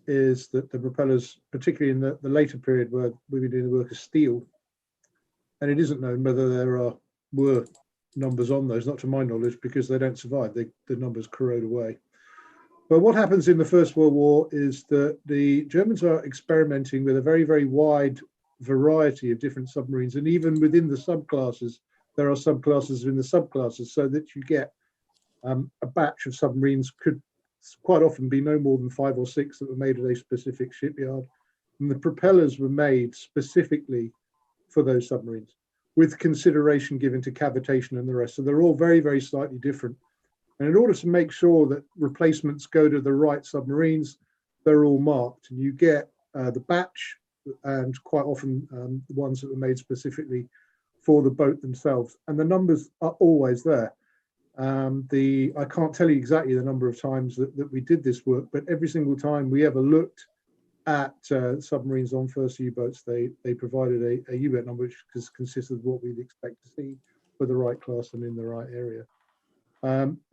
is that the propellers, particularly in the later period where we've been doing the work of steel, and it isn't known whether there were numbers on those, not to my knowledge, because they don't survive. The numbers corrode away. But what happens in the First World War is that the Germans are experimenting with a very, very wide variety of different submarines. And even within the subclasses, there are subclasses within the subclasses, so that you get a batch of submarines could quite often be no more than 5 or 6 that were made at a specific shipyard. And the propellers were made specifically for those submarines, with consideration given to cavitation and the rest. So they're all very, very slightly different. And in order to make sure that replacements go to the right submarines, they're all marked. And you get the batch, and quite often the ones that were made specifically for the boat themselves. And the numbers are always there. I can't tell you exactly the number of times that we did this work, but every single time we ever looked at submarines on first U-boats, they provided a U-boat number which consisted of what we'd expect to see for the right class and in the right area.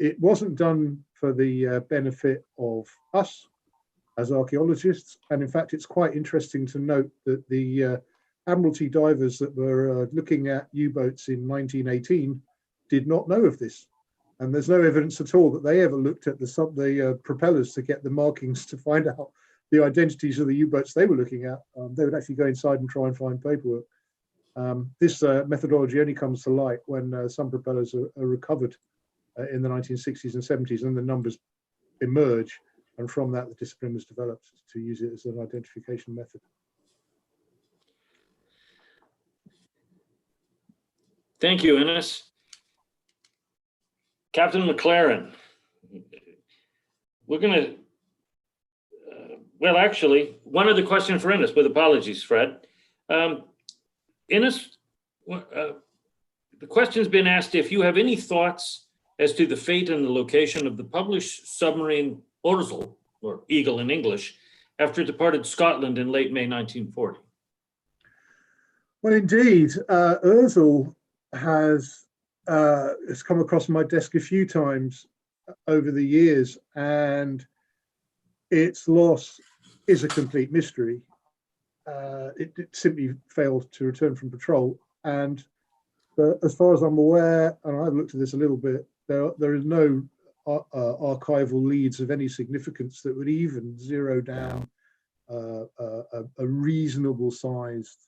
It wasn't done for the benefit of us as archaeologists, and in fact it's quite interesting to note that the Admiralty divers that were looking at U-boats in 1918 did not know of this. And there's no evidence at all that they ever looked at the propellers to get the markings to find out the identities of the U-boats they were looking at. They would actually go inside and try and find paperwork. This methodology only comes to light when some propellers are recovered in the 1960s and 70s, and the numbers emerge. And from that, the discipline was developed to use it as an identification method. Thank you, Innes. Captain McLaren, we're going to, well, actually, one other question for Innes, with apologies, Fred. Innes, the question's been asked if you have any thoughts as to the fate and the location of the published submarine Orzel, or Eagle in English, after it departed Scotland in late May 1940. Well, indeed, Orzel has come across my desk a few times over the years, and its loss is a complete mystery. It simply failed to return from patrol, and as far as I'm aware, and I've looked at this a little bit, there is no archival leads of any significance that would even zero down a reasonable sized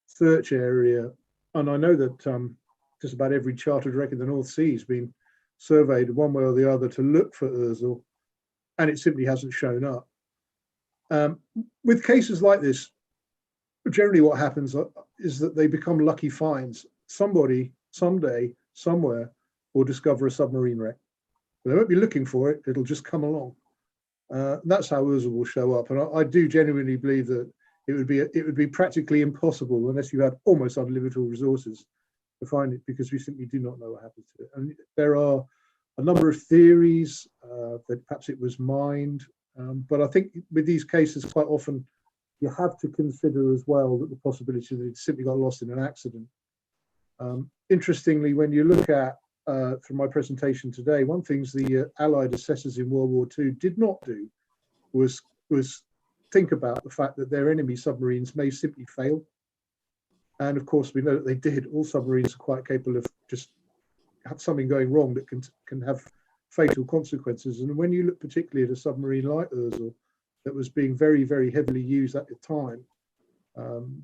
search area. And I know that just about every chartered wreck in the North Sea has been surveyed one way or the other to look for Orzel, and it simply hasn't shown up. With cases like this, generally what happens is that they become lucky finds. Somebody, someday, somewhere, will discover a submarine wreck. They won't be looking for it, it'll just come along. That's how Orzel will show up. And I do genuinely believe that it would be practically impossible, unless you had almost unlimited resources, to find it, because we simply do not know what happened to it. And there are a number of theories that perhaps it was mined, but I think with these cases, quite often you have to consider as well that the possibility that it simply got lost in an accident. Interestingly, when you look at from my presentation today, one thing the Allied assessors in World War II did not do was think about the fact that their enemy submarines may simply fail. And of course, we know that they did. All submarines are quite capable of just have something going wrong that can have fatal consequences. And when you look particularly at a submarine like Urzel that was being very, very heavily used at the time,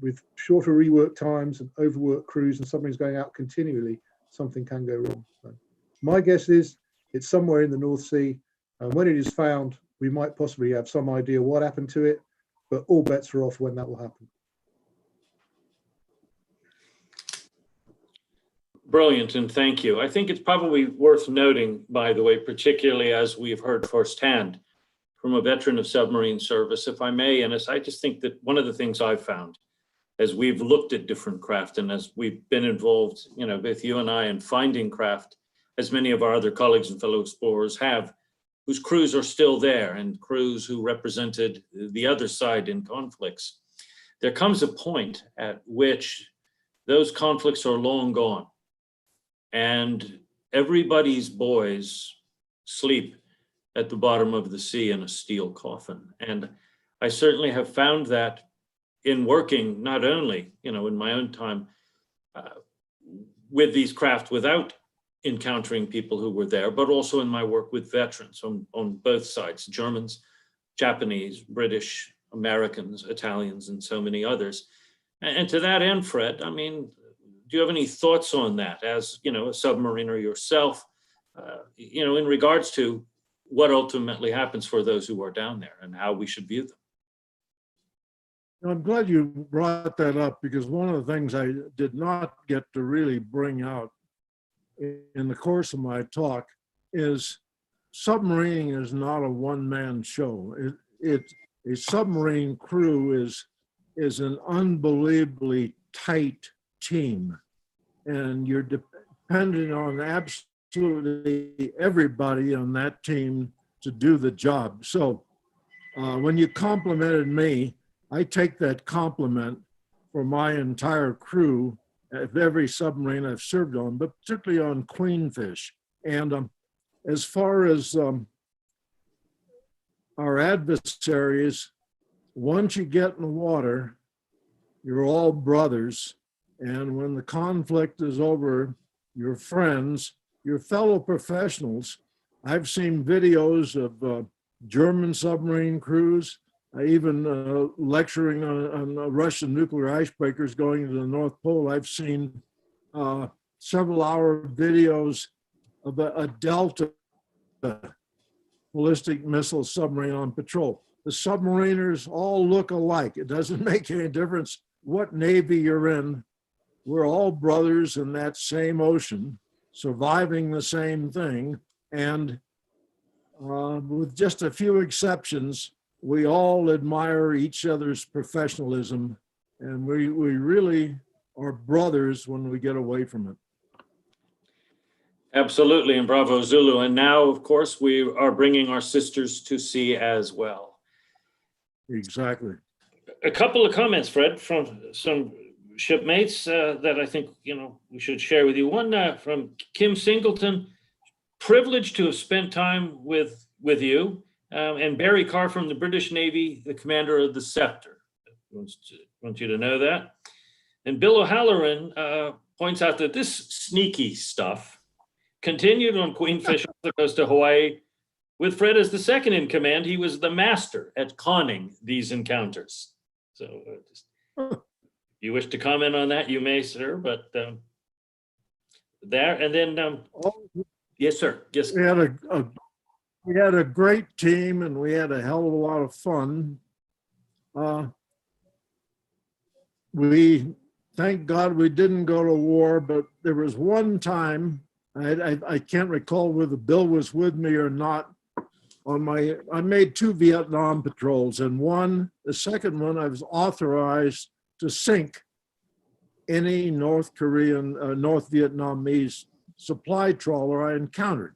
with shorter rework times and overworked crews and submarines going out continually, something can go wrong. So my guess is it's somewhere in the North Sea, and when it is found, we might possibly have some idea what happened to it, but all bets are off when that will happen. Brilliant, and thank you. I think it's probably worth noting, by the way, particularly as we've heard firsthand from a veteran of submarine service, if I may, Innes, I just think that one of the things I've found as we've looked at different craft and as we've been involved, both you and I, in finding craft, as many of our other colleagues and fellow explorers have, whose crews are still there and crews who represented the other side in conflicts. There comes a point at which those conflicts are long gone and everybody's boys sleep at the bottom of the sea in a steel coffin. And I certainly have found that in working, not only, in my own time with these craft without encountering people who were there, but also in my work with veterans on both sides, Germans, Japanese, British, Americans, Italians, and so many others. And to that end, Fred, I mean, do you have any thoughts on that as, a submariner yourself, in regards to what ultimately happens for those who are down there and how we should view them? I'm glad you brought that up, because one of the things I did not get to really bring out in the course of my talk is submarining is not a one-man show. A submarine crew is an unbelievably tight team, and you're dependent on absolutely everybody on that team to do the job. So when you complimented me, I take that compliment for my entire crew of every submarine I've served on, but particularly on Queenfish. And as far as our adversaries, once you get in the water, you're all brothers. And when the conflict is over, you're friends, you're fellow professionals. I've seen videos of German submarine crews, even lecturing on Russian nuclear icebreakers going to the North Pole. I've seen several-hour videos of a Delta ballistic missile submarine on patrol. The submariners all look alike. It doesn't make any difference what Navy you're in. We're all brothers in that same ocean, surviving the same thing. And with just a few exceptions, we all admire each other's professionalism, and we really are brothers when we get away from it. Absolutely, and bravo Zulu. And now, of course, we are bringing our sisters to sea as well. Exactly. A couple of comments, Fred, from some shipmates that I think, we should share with you. One from Kim Singleton, privileged to have spent time with you. And Barry Carr from the British Navy, the commander of the Scepter. Want you to know that. And Bill O'Halloran points out that this sneaky stuff continued on Queenfish off the coast of Hawaii. With Fred as the second in command, he was the master at conning these encounters. So if you wish to comment on that, you may, sir, but there, and then, yes, sir. Yes. We had a great team, and we had a hell of a lot of fun. We, thank God we didn't go to war, but there was one time, I can't recall whether Bill was with me or not, I made 2 Vietnam patrols, and the second one, I was authorized to sink any North Vietnamese supply trawler I encountered.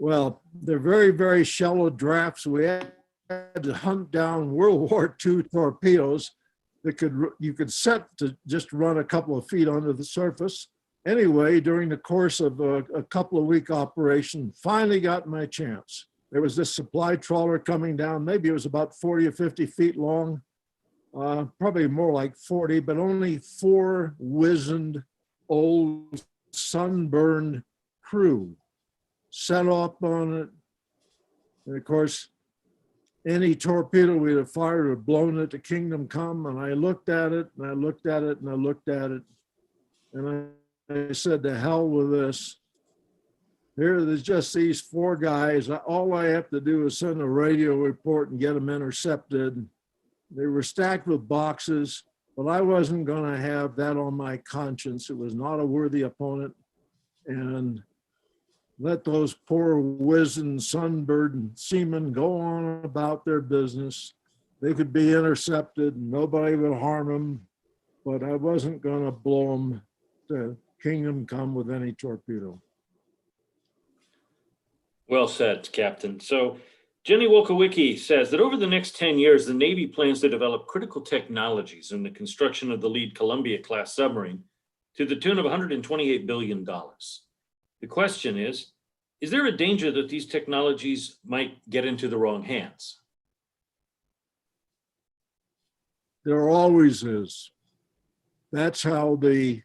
Well, they're very, very shallow drafts. We had to hunt down World War II torpedoes that you could set to just run a couple of feet under the surface. Anyway, during the course of a couple of week operation, finally got my chance. There was this supply trawler coming down. Maybe it was about 40 or 50 feet long, probably more like 40, but only 4 wizened, old, sunburned crew. set up on it. And of course, any torpedo we'd have fired would have blown it to kingdom come. And I looked at it and I looked at it and I looked at it. And I said, to hell with this. There's just these four guys. All I have to do is send a radio report and get them intercepted. They were stacked with boxes, but I wasn't going to have that on my conscience. It was not a worthy opponent. And let those poor wizened, sunburned seamen go on about their business. They could be intercepted, nobody would harm them, but I wasn't going to blow them to kingdom come with any torpedo. Well said, Captain. So Jenny Wolkowicki says that over the next 10 years, the Navy plans to develop critical technologies in the construction of the lead Columbia-class submarine to the tune of $128 billion. The question is there a danger that these technologies might get into the wrong hands? There always is. That's how the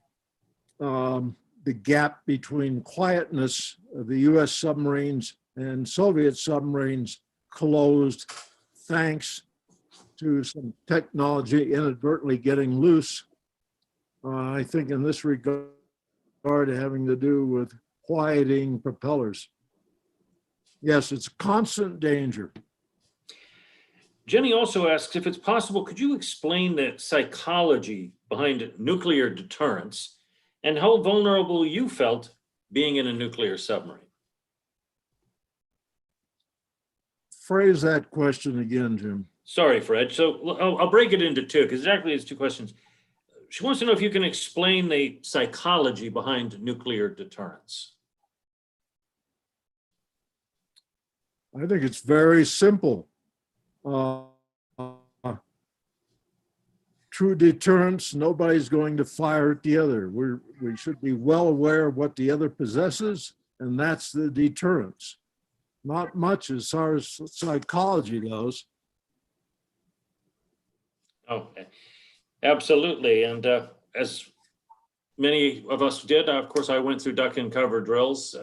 gap between quietness of the US submarines and Soviet submarines closed thanks to some technology inadvertently getting loose. I think in this regard, having to do with quieting propellers. Yes, it's constant danger. Jenny also asks if it's possible, could you explain the psychology behind nuclear deterrence and how vulnerable you felt being in a nuclear submarine? Phrase that question again, Jim. Sorry, Fred. So I'll break it into two because exactly it's two questions. She wants to know if you can explain the psychology behind nuclear deterrence. I think it's very simple. True deterrence, nobody's going to fire at the other. We should be well aware of what the other possesses, and that's the deterrence. Not much as far as psychology goes. Oh, absolutely. And as many of us did, of course, I went through duck and cover drills.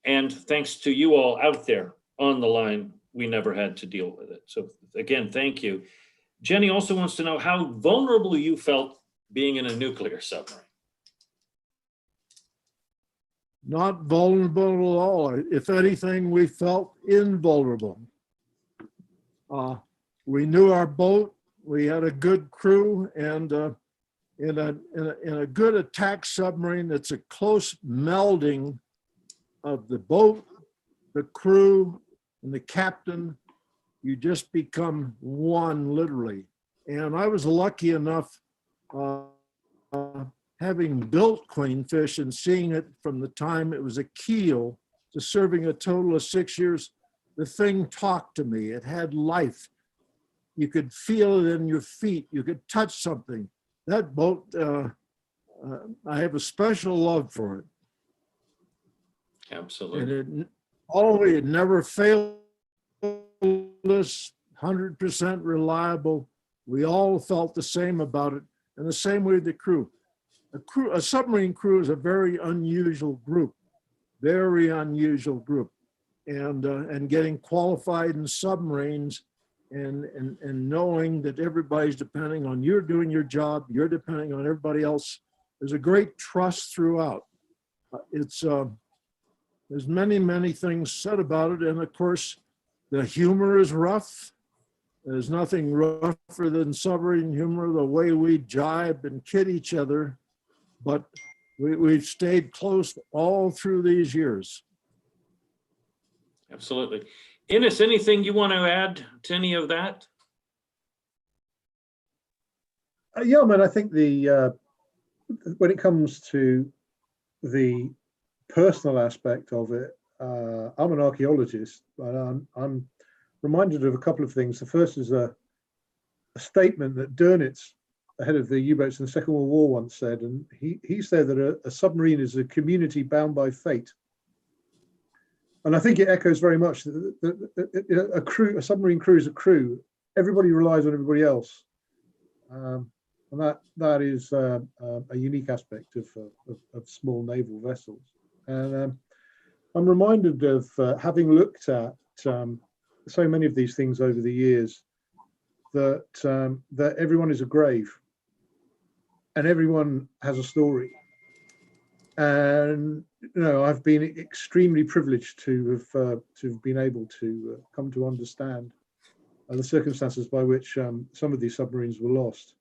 And thanks to you all out there on the line, we never had to deal with it. So again, thank you. Jenny also wants to know how vulnerable you felt being in a nuclear submarine. Not vulnerable at all. If anything, we felt invulnerable. We knew our boat. We had a good crew, and in a good attack submarine, it's a close melding of the boat, the crew, and the captain. You just become one, literally. And I was lucky enough, having built Queenfish and seeing it from the time it was a keel to serving a total of 6 years, the thing talked to me. It had life. You could feel it in your feet. You could touch something. That boat, I have a special love for it. Absolutely. And it never failed us, 100% reliable. We all felt the same about it, and the same way the crew. A submarine crew is a very unusual group, and getting qualified in submarines and knowing that everybody's depending on you doing your job, you're depending on everybody else. There's a great trust throughout. There's many things said about it, and of course, the humor is rough. There's nothing rougher than submarine humor, the way we jibe and kid each other, but we've stayed close all through these years. Absolutely. Innes, anything you want to add to any of that? Yeah, I mean, I think when it comes to the personal aspect of it, I'm an archaeologist, but I'm reminded of a couple of things. The first is a statement that Dönitz, the head of the U-boats in the Second World War, once said, and he said that a submarine is a community bound by fate. And I think it echoes very much that a submarine crew is a crew. Everybody relies on everybody else, and that is a unique aspect of small naval vessels. And I'm reminded of having looked at so many of these things over the years, that that everyone is a grave, and everyone has a story. And I've been extremely privileged to have been able to come to understand the circumstances by which some of these submarines were lost,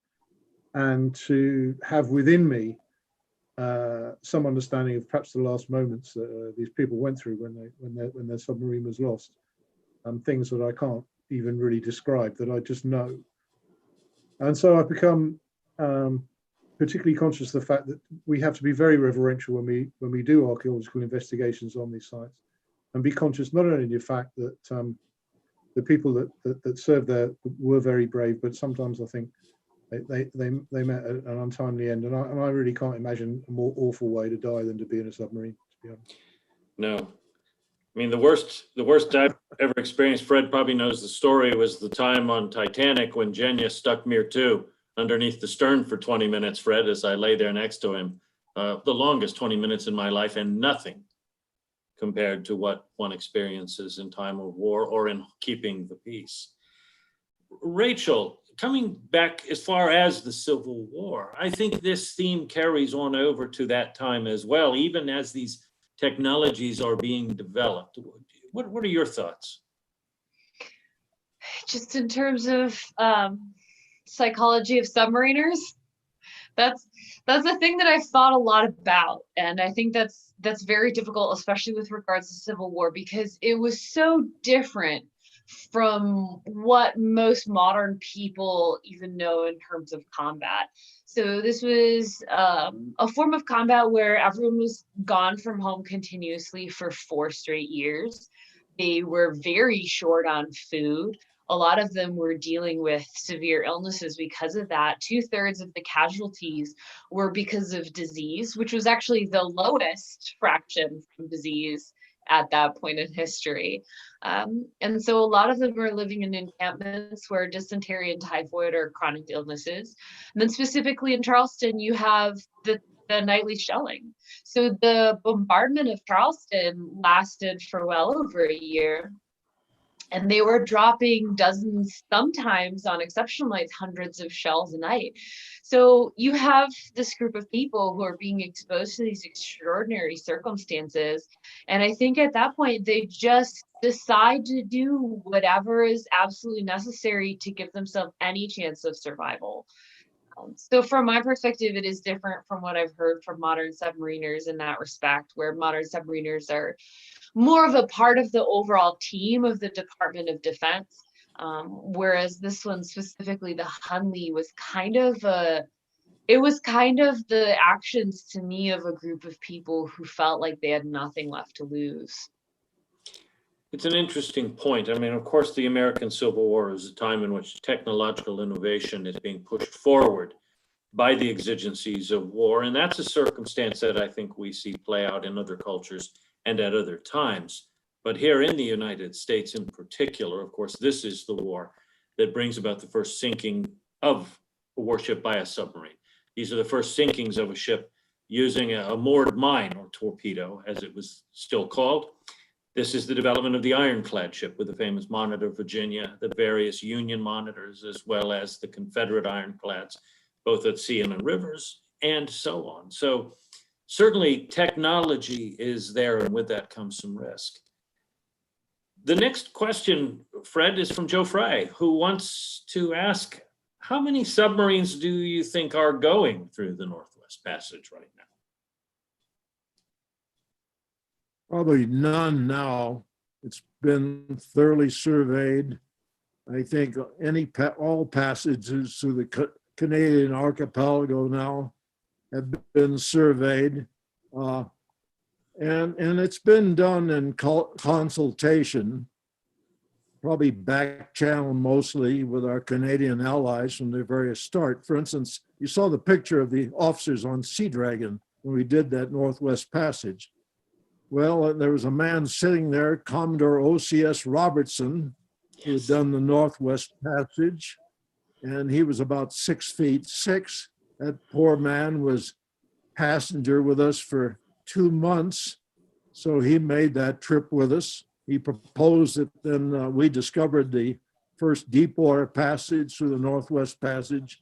and to have within me some understanding of perhaps the last moments that these people went through when their submarine was lost, things that I can't even really describe, that I just know. And so I've become particularly conscious of the fact that we have to be very reverential when we do archaeological investigations on these sites, and be conscious not only of the fact that the people that served there were very brave, but sometimes I think they met an untimely end, and I really can't imagine a more awful way to die than to be in a submarine, to be honest. No, I mean, the worst I've ever experienced, Fred probably knows the story, was the time on Titanic when Jenya stuck Mir 2 underneath the stern for 20 minutes, Fred, as I lay there next to him. The longest 20 minutes in my life, and nothing compared to what one experiences in time of war or in keeping the peace. Rachel, coming back as far as the Civil War, I think this theme carries on over to that time as well, even as these technologies are being developed. What are your thoughts? Just in terms of psychology of submariners, that's a thing that I've thought a lot about, and I think that's very difficult, especially with regards to Civil War, because it was so different from what most modern people even know in terms of combat. So this was a form of combat where everyone was gone from home continuously for 4 straight years. They were very short on food. A lot of them were dealing with severe illnesses because of that. 2/3 of the casualties were because of disease, which was actually the lowest fraction from disease at that point in history. And so a lot of them were living in encampments where dysentery and typhoid are chronic illnesses. And then specifically in Charleston, you have the nightly shelling. So the bombardment of Charleston lasted for well over a year. And they were dropping dozens, sometimes on exceptional nights, hundreds of shells a night. So you have this group of people who are being exposed to these extraordinary circumstances. And I think at that point, they just decide to do whatever is absolutely necessary to give themselves any chance of survival. So from my perspective, it is different from what I've heard from modern submariners in that respect, where modern submariners are more of a part of the overall team of the Department of Defense, whereas this one specifically, the Hunley, was kind of the actions to me of a group of people who felt like they had nothing left to lose. It's an interesting point. I mean, of course, the American Civil War is a time in which technological innovation is being pushed forward by the exigencies of war. And that's a circumstance that I think we see play out in other cultures and at other times. But here in the United States in particular, of course, this is the war that brings about the first sinking of a warship by a submarine. These are the first sinkings of a ship using a moored mine, or torpedo, as it was still called. This is the development of the ironclad ship with the famous Monitor Virginia, the various Union monitors, as well as the Confederate ironclads, both at sea and in rivers, and so on. So certainly technology is there, and with that comes some risk. The next question, Fred, is from Joe Fry, who wants to ask, how many submarines do you think are going through the Northwest Passage right now? Probably none now. It's been thoroughly surveyed. I think all passages through the Canadian archipelago now have been surveyed. And it's been done in consultation, probably back channel mostly with our Canadian allies from the very start. For instance, you saw the picture of the officers on Sea Dragon when we did that Northwest Passage. Well, there was a man sitting there, Commodore O.C.S. Robertson, who had done the Northwest Passage, and he was about 6'6". That poor man was passenger with us for 2 months. So he made that trip with us. He proposed it, then we discovered the first deep water passage through the Northwest Passage.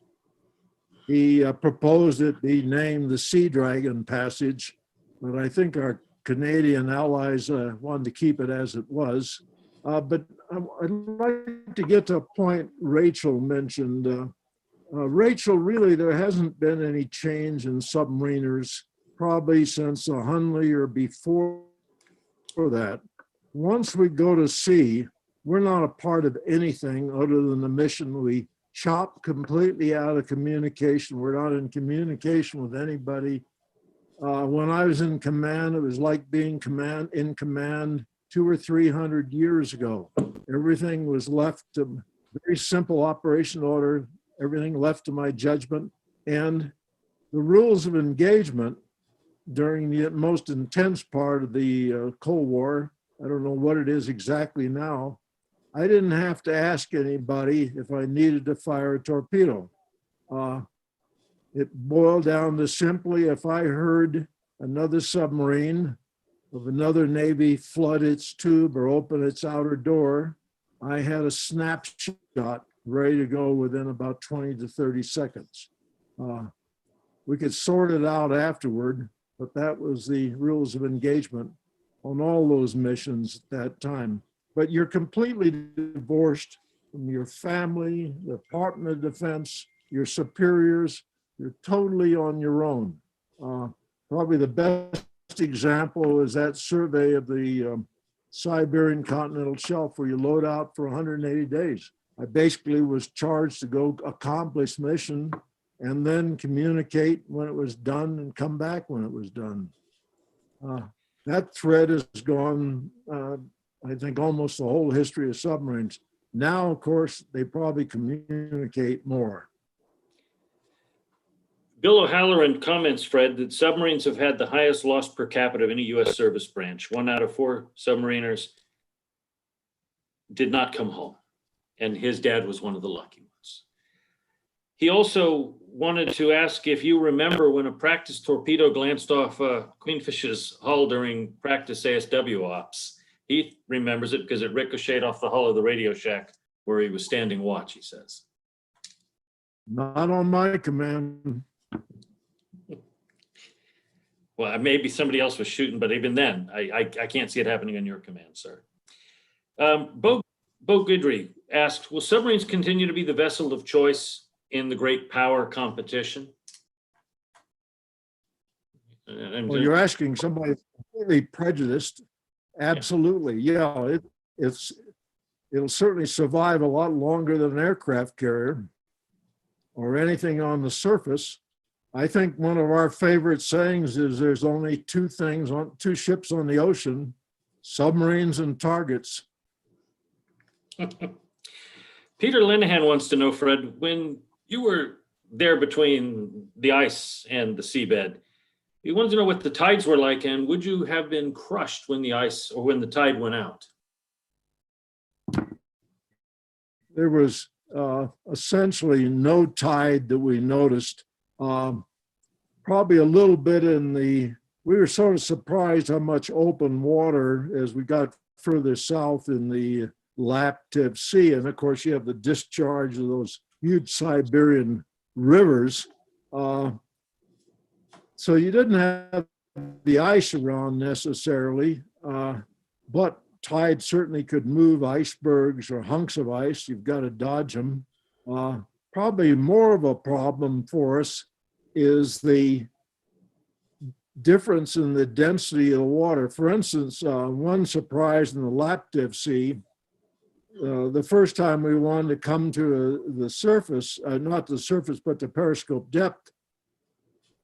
He proposed it be named the Sea Dragon Passage, but I think our Canadian allies wanted to keep it as it was. But I'd like to get to a point Rachel mentioned. Rachel, really, there hasn't been any change in submariners probably since the Hunley or before that. Once we go to sea, we're not a part of anything other than the mission. We chop completely out of communication. We're not in communication with anybody. When I was in command, it was like being in command 200 or 300 years ago. Everything was left to very simple operation order, everything left to my judgment. And the rules of engagement during the most intense part of the Cold War, I don't know what it is exactly now, I didn't have to ask anybody if I needed to fire a torpedo. It boiled down to simply, if I heard another submarine of another Navy flood its tube or open its outer door, I had a snapshot ready to go within about 20 to 30 seconds. We could sort it out afterward, but that was the rules of engagement on all those missions at that time. But you're completely divorced from your family, the Department of Defense, your superiors. You're totally on your own. Probably the best example is that survey of the Siberian continental shelf where you load out for 180 days. I basically was charged to go accomplish mission and then communicate when it was done and come back when it was done. That thread has gone, I think, almost the whole history of submarines. Now, of course, they probably communicate more. Bill O'Halloran comments, Fred, that submarines have had the highest loss per capita of any U.S. service branch. 1 out of 4 submariners did not come home, and his dad was one of the lucky ones. He also wanted to ask if you remember when a practice torpedo glanced off Queenfish's hull during practice ASW ops. He remembers it because it ricocheted off the hull of the Radio Shack where he was standing watch, he says. Not on my command. Well, maybe somebody else was shooting, but even then, I can't see it happening on your command, sir. Bo Goodry asked, will submarines continue to be the vessel of choice in the great power competition? Well, you're asking somebody completely prejudiced. Absolutely, yeah. It'll certainly survive a lot longer than an aircraft carrier or anything on the surface. I think one of our favorite sayings is there's only two ships on the ocean, submarines and targets. Peter Linehan wants to know, Fred, when you were there between the ice and the seabed, he wanted to know what the tides were like, and would you have been crushed when the ice or when the tide went out? There was essentially no tide that we noticed. Probably a little bit we were sort of surprised how much open water as we got further south in the Laptev Sea. And of course, you have the discharge of those huge Siberian rivers. So you didn't have the ice around necessarily, but tide certainly could move icebergs or hunks of ice. You've got to dodge them. Probably more of a problem for us is the difference in the density of the water. For instance, one surprise in the Laptev Sea, the first time we wanted to come to the surface, not the surface, but the periscope depth,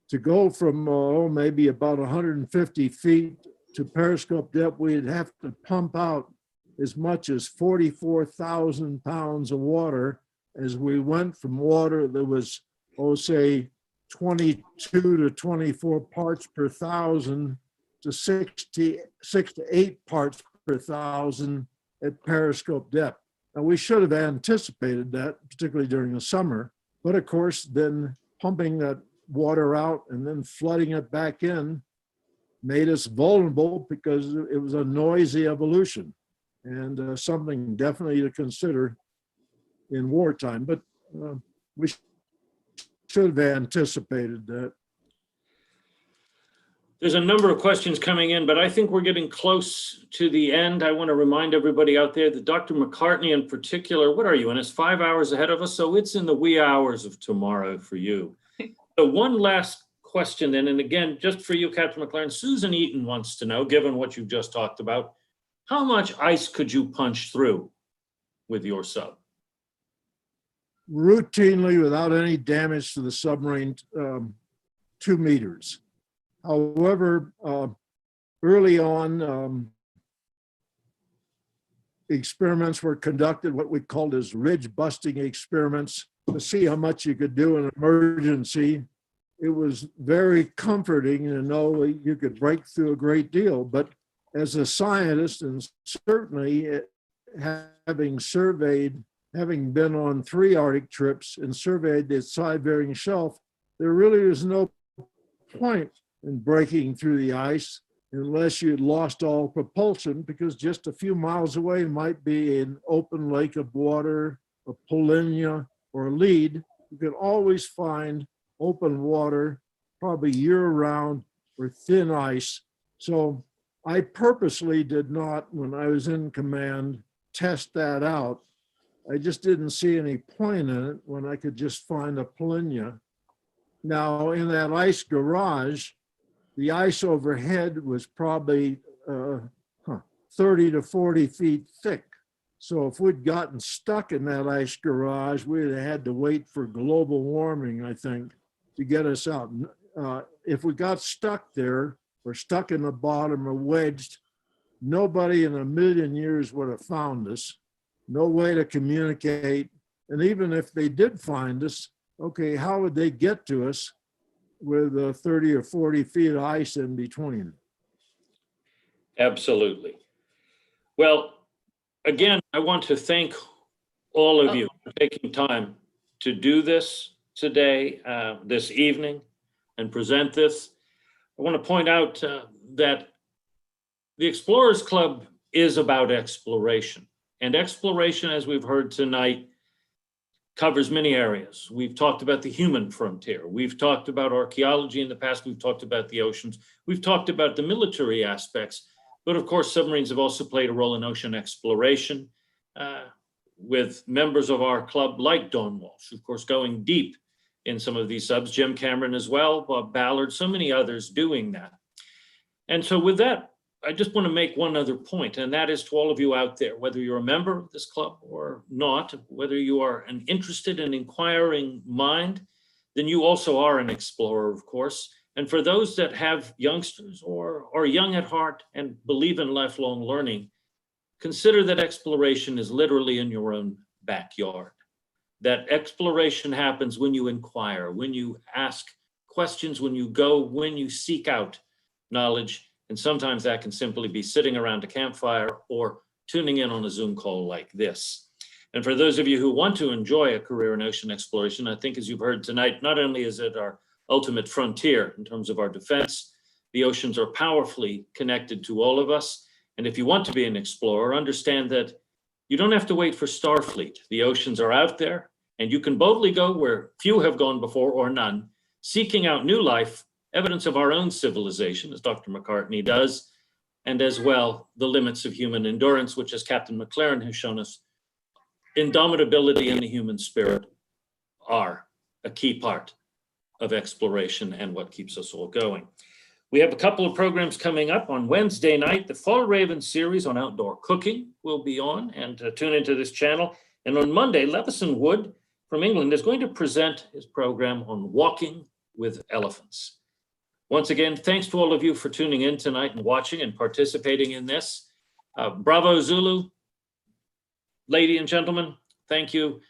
to go from maybe about 150 feet to periscope depth, we'd have to pump out as much as 44,000 pounds of water as we went from water that was, say, 22 to 24 parts per thousand to 6 to 8 parts per thousand at periscope depth. Now, we should have anticipated that, particularly during the summer, but of course, then pumping that water out and then flooding it back in made us vulnerable because it was a noisy evolution, and something definitely to consider in wartime. But we should have anticipated that. There's a number of questions coming in, but I think we're getting close to the end. I want to remind everybody out there that Dr. McCartney in particular, what are you, and it's 5 hours ahead of us, so it's in the wee hours of tomorrow for you. So one last question then, and again, just for you, Captain McLaren, Susan Eaton wants to know, given what you've just talked about, how much ice could you punch through with your sub? Routinely, without any damage to the submarine, 2 meters. However, early on, experiments were conducted, what we called as ridge busting experiments, to see how much you could do in an emergency. It was very comforting to know you could break through a great deal. But as a scientist, and certainly having been on 3 Arctic trips and surveyed the side-bearing shelf, there really is no point in breaking through the ice unless you'd lost all propulsion, because just a few miles away might be an open lake of water, a polynya, or a lead. You can always find open water, probably year-round, or thin ice. So I purposely did not, when I was in command, test that out. I just didn't see any point in it when I could just find a polynya. Now, in that ice garage, the ice overhead was probably 30 to 40 feet thick. So if we'd gotten stuck in that ice garage, we'd have had to wait for global warming, I think, to get us out. If we got stuck there or stuck in the bottom or wedged, nobody in a million years would have found us. No way to communicate. And even if they did find us, okay, how would they get to us with 30 or 40 feet of ice in between? Absolutely. Well, again, I want to thank all of you for taking time to do this today, this evening, and present this. I want to point out that the Explorers Club is about exploration. And exploration, as we've heard tonight, covers many areas. We've talked about the human frontier. We've talked about archaeology in the past. We've talked about the oceans. We've talked about the military aspects. But of course, submarines have also played a role in ocean exploration with members of our club like Dawn Walsh, of course, going deep in some of these subs, Jim Cameron as well, Bob Ballard, so many others doing that. And so with that, I just want to make one other point, and that is to all of you out there, whether you're a member of this club or not, whether you are an interested and inquiring mind, then you also are an explorer, of course. And for those that have youngsters or are young at heart and believe in lifelong learning, consider that exploration is literally in your own backyard. That exploration happens when you inquire, when you ask questions, when you go, when you seek out knowledge. And sometimes that can simply be sitting around a campfire or tuning in on a Zoom call like this. And for those of you who want to enjoy a career in ocean exploration, I think as you've heard tonight, not only is it our ultimate frontier in terms of our defense, the oceans are powerfully connected to all of us. And if you want to be an explorer, understand that you don't have to wait for Starfleet. The oceans are out there, and you can boldly go where few have gone before or none, seeking out new life, evidence of our own civilization, as Dr. McCartney does, and as well, the limits of human endurance, which, as Captain McLaren has shown us, indomitability and the human spirit are a key part of exploration and what keeps us all going. We have a couple of programs coming up on Wednesday night. The Fall Raven series on outdoor cooking will be on, and tune into this channel. And on Monday, Levison Wood from England is going to present his program on walking with elephants. Once again, thanks to all of you for tuning in tonight and watching and participating in this. Bravo Zulu, ladies and gentlemen, thank you.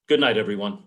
Good night, everyone.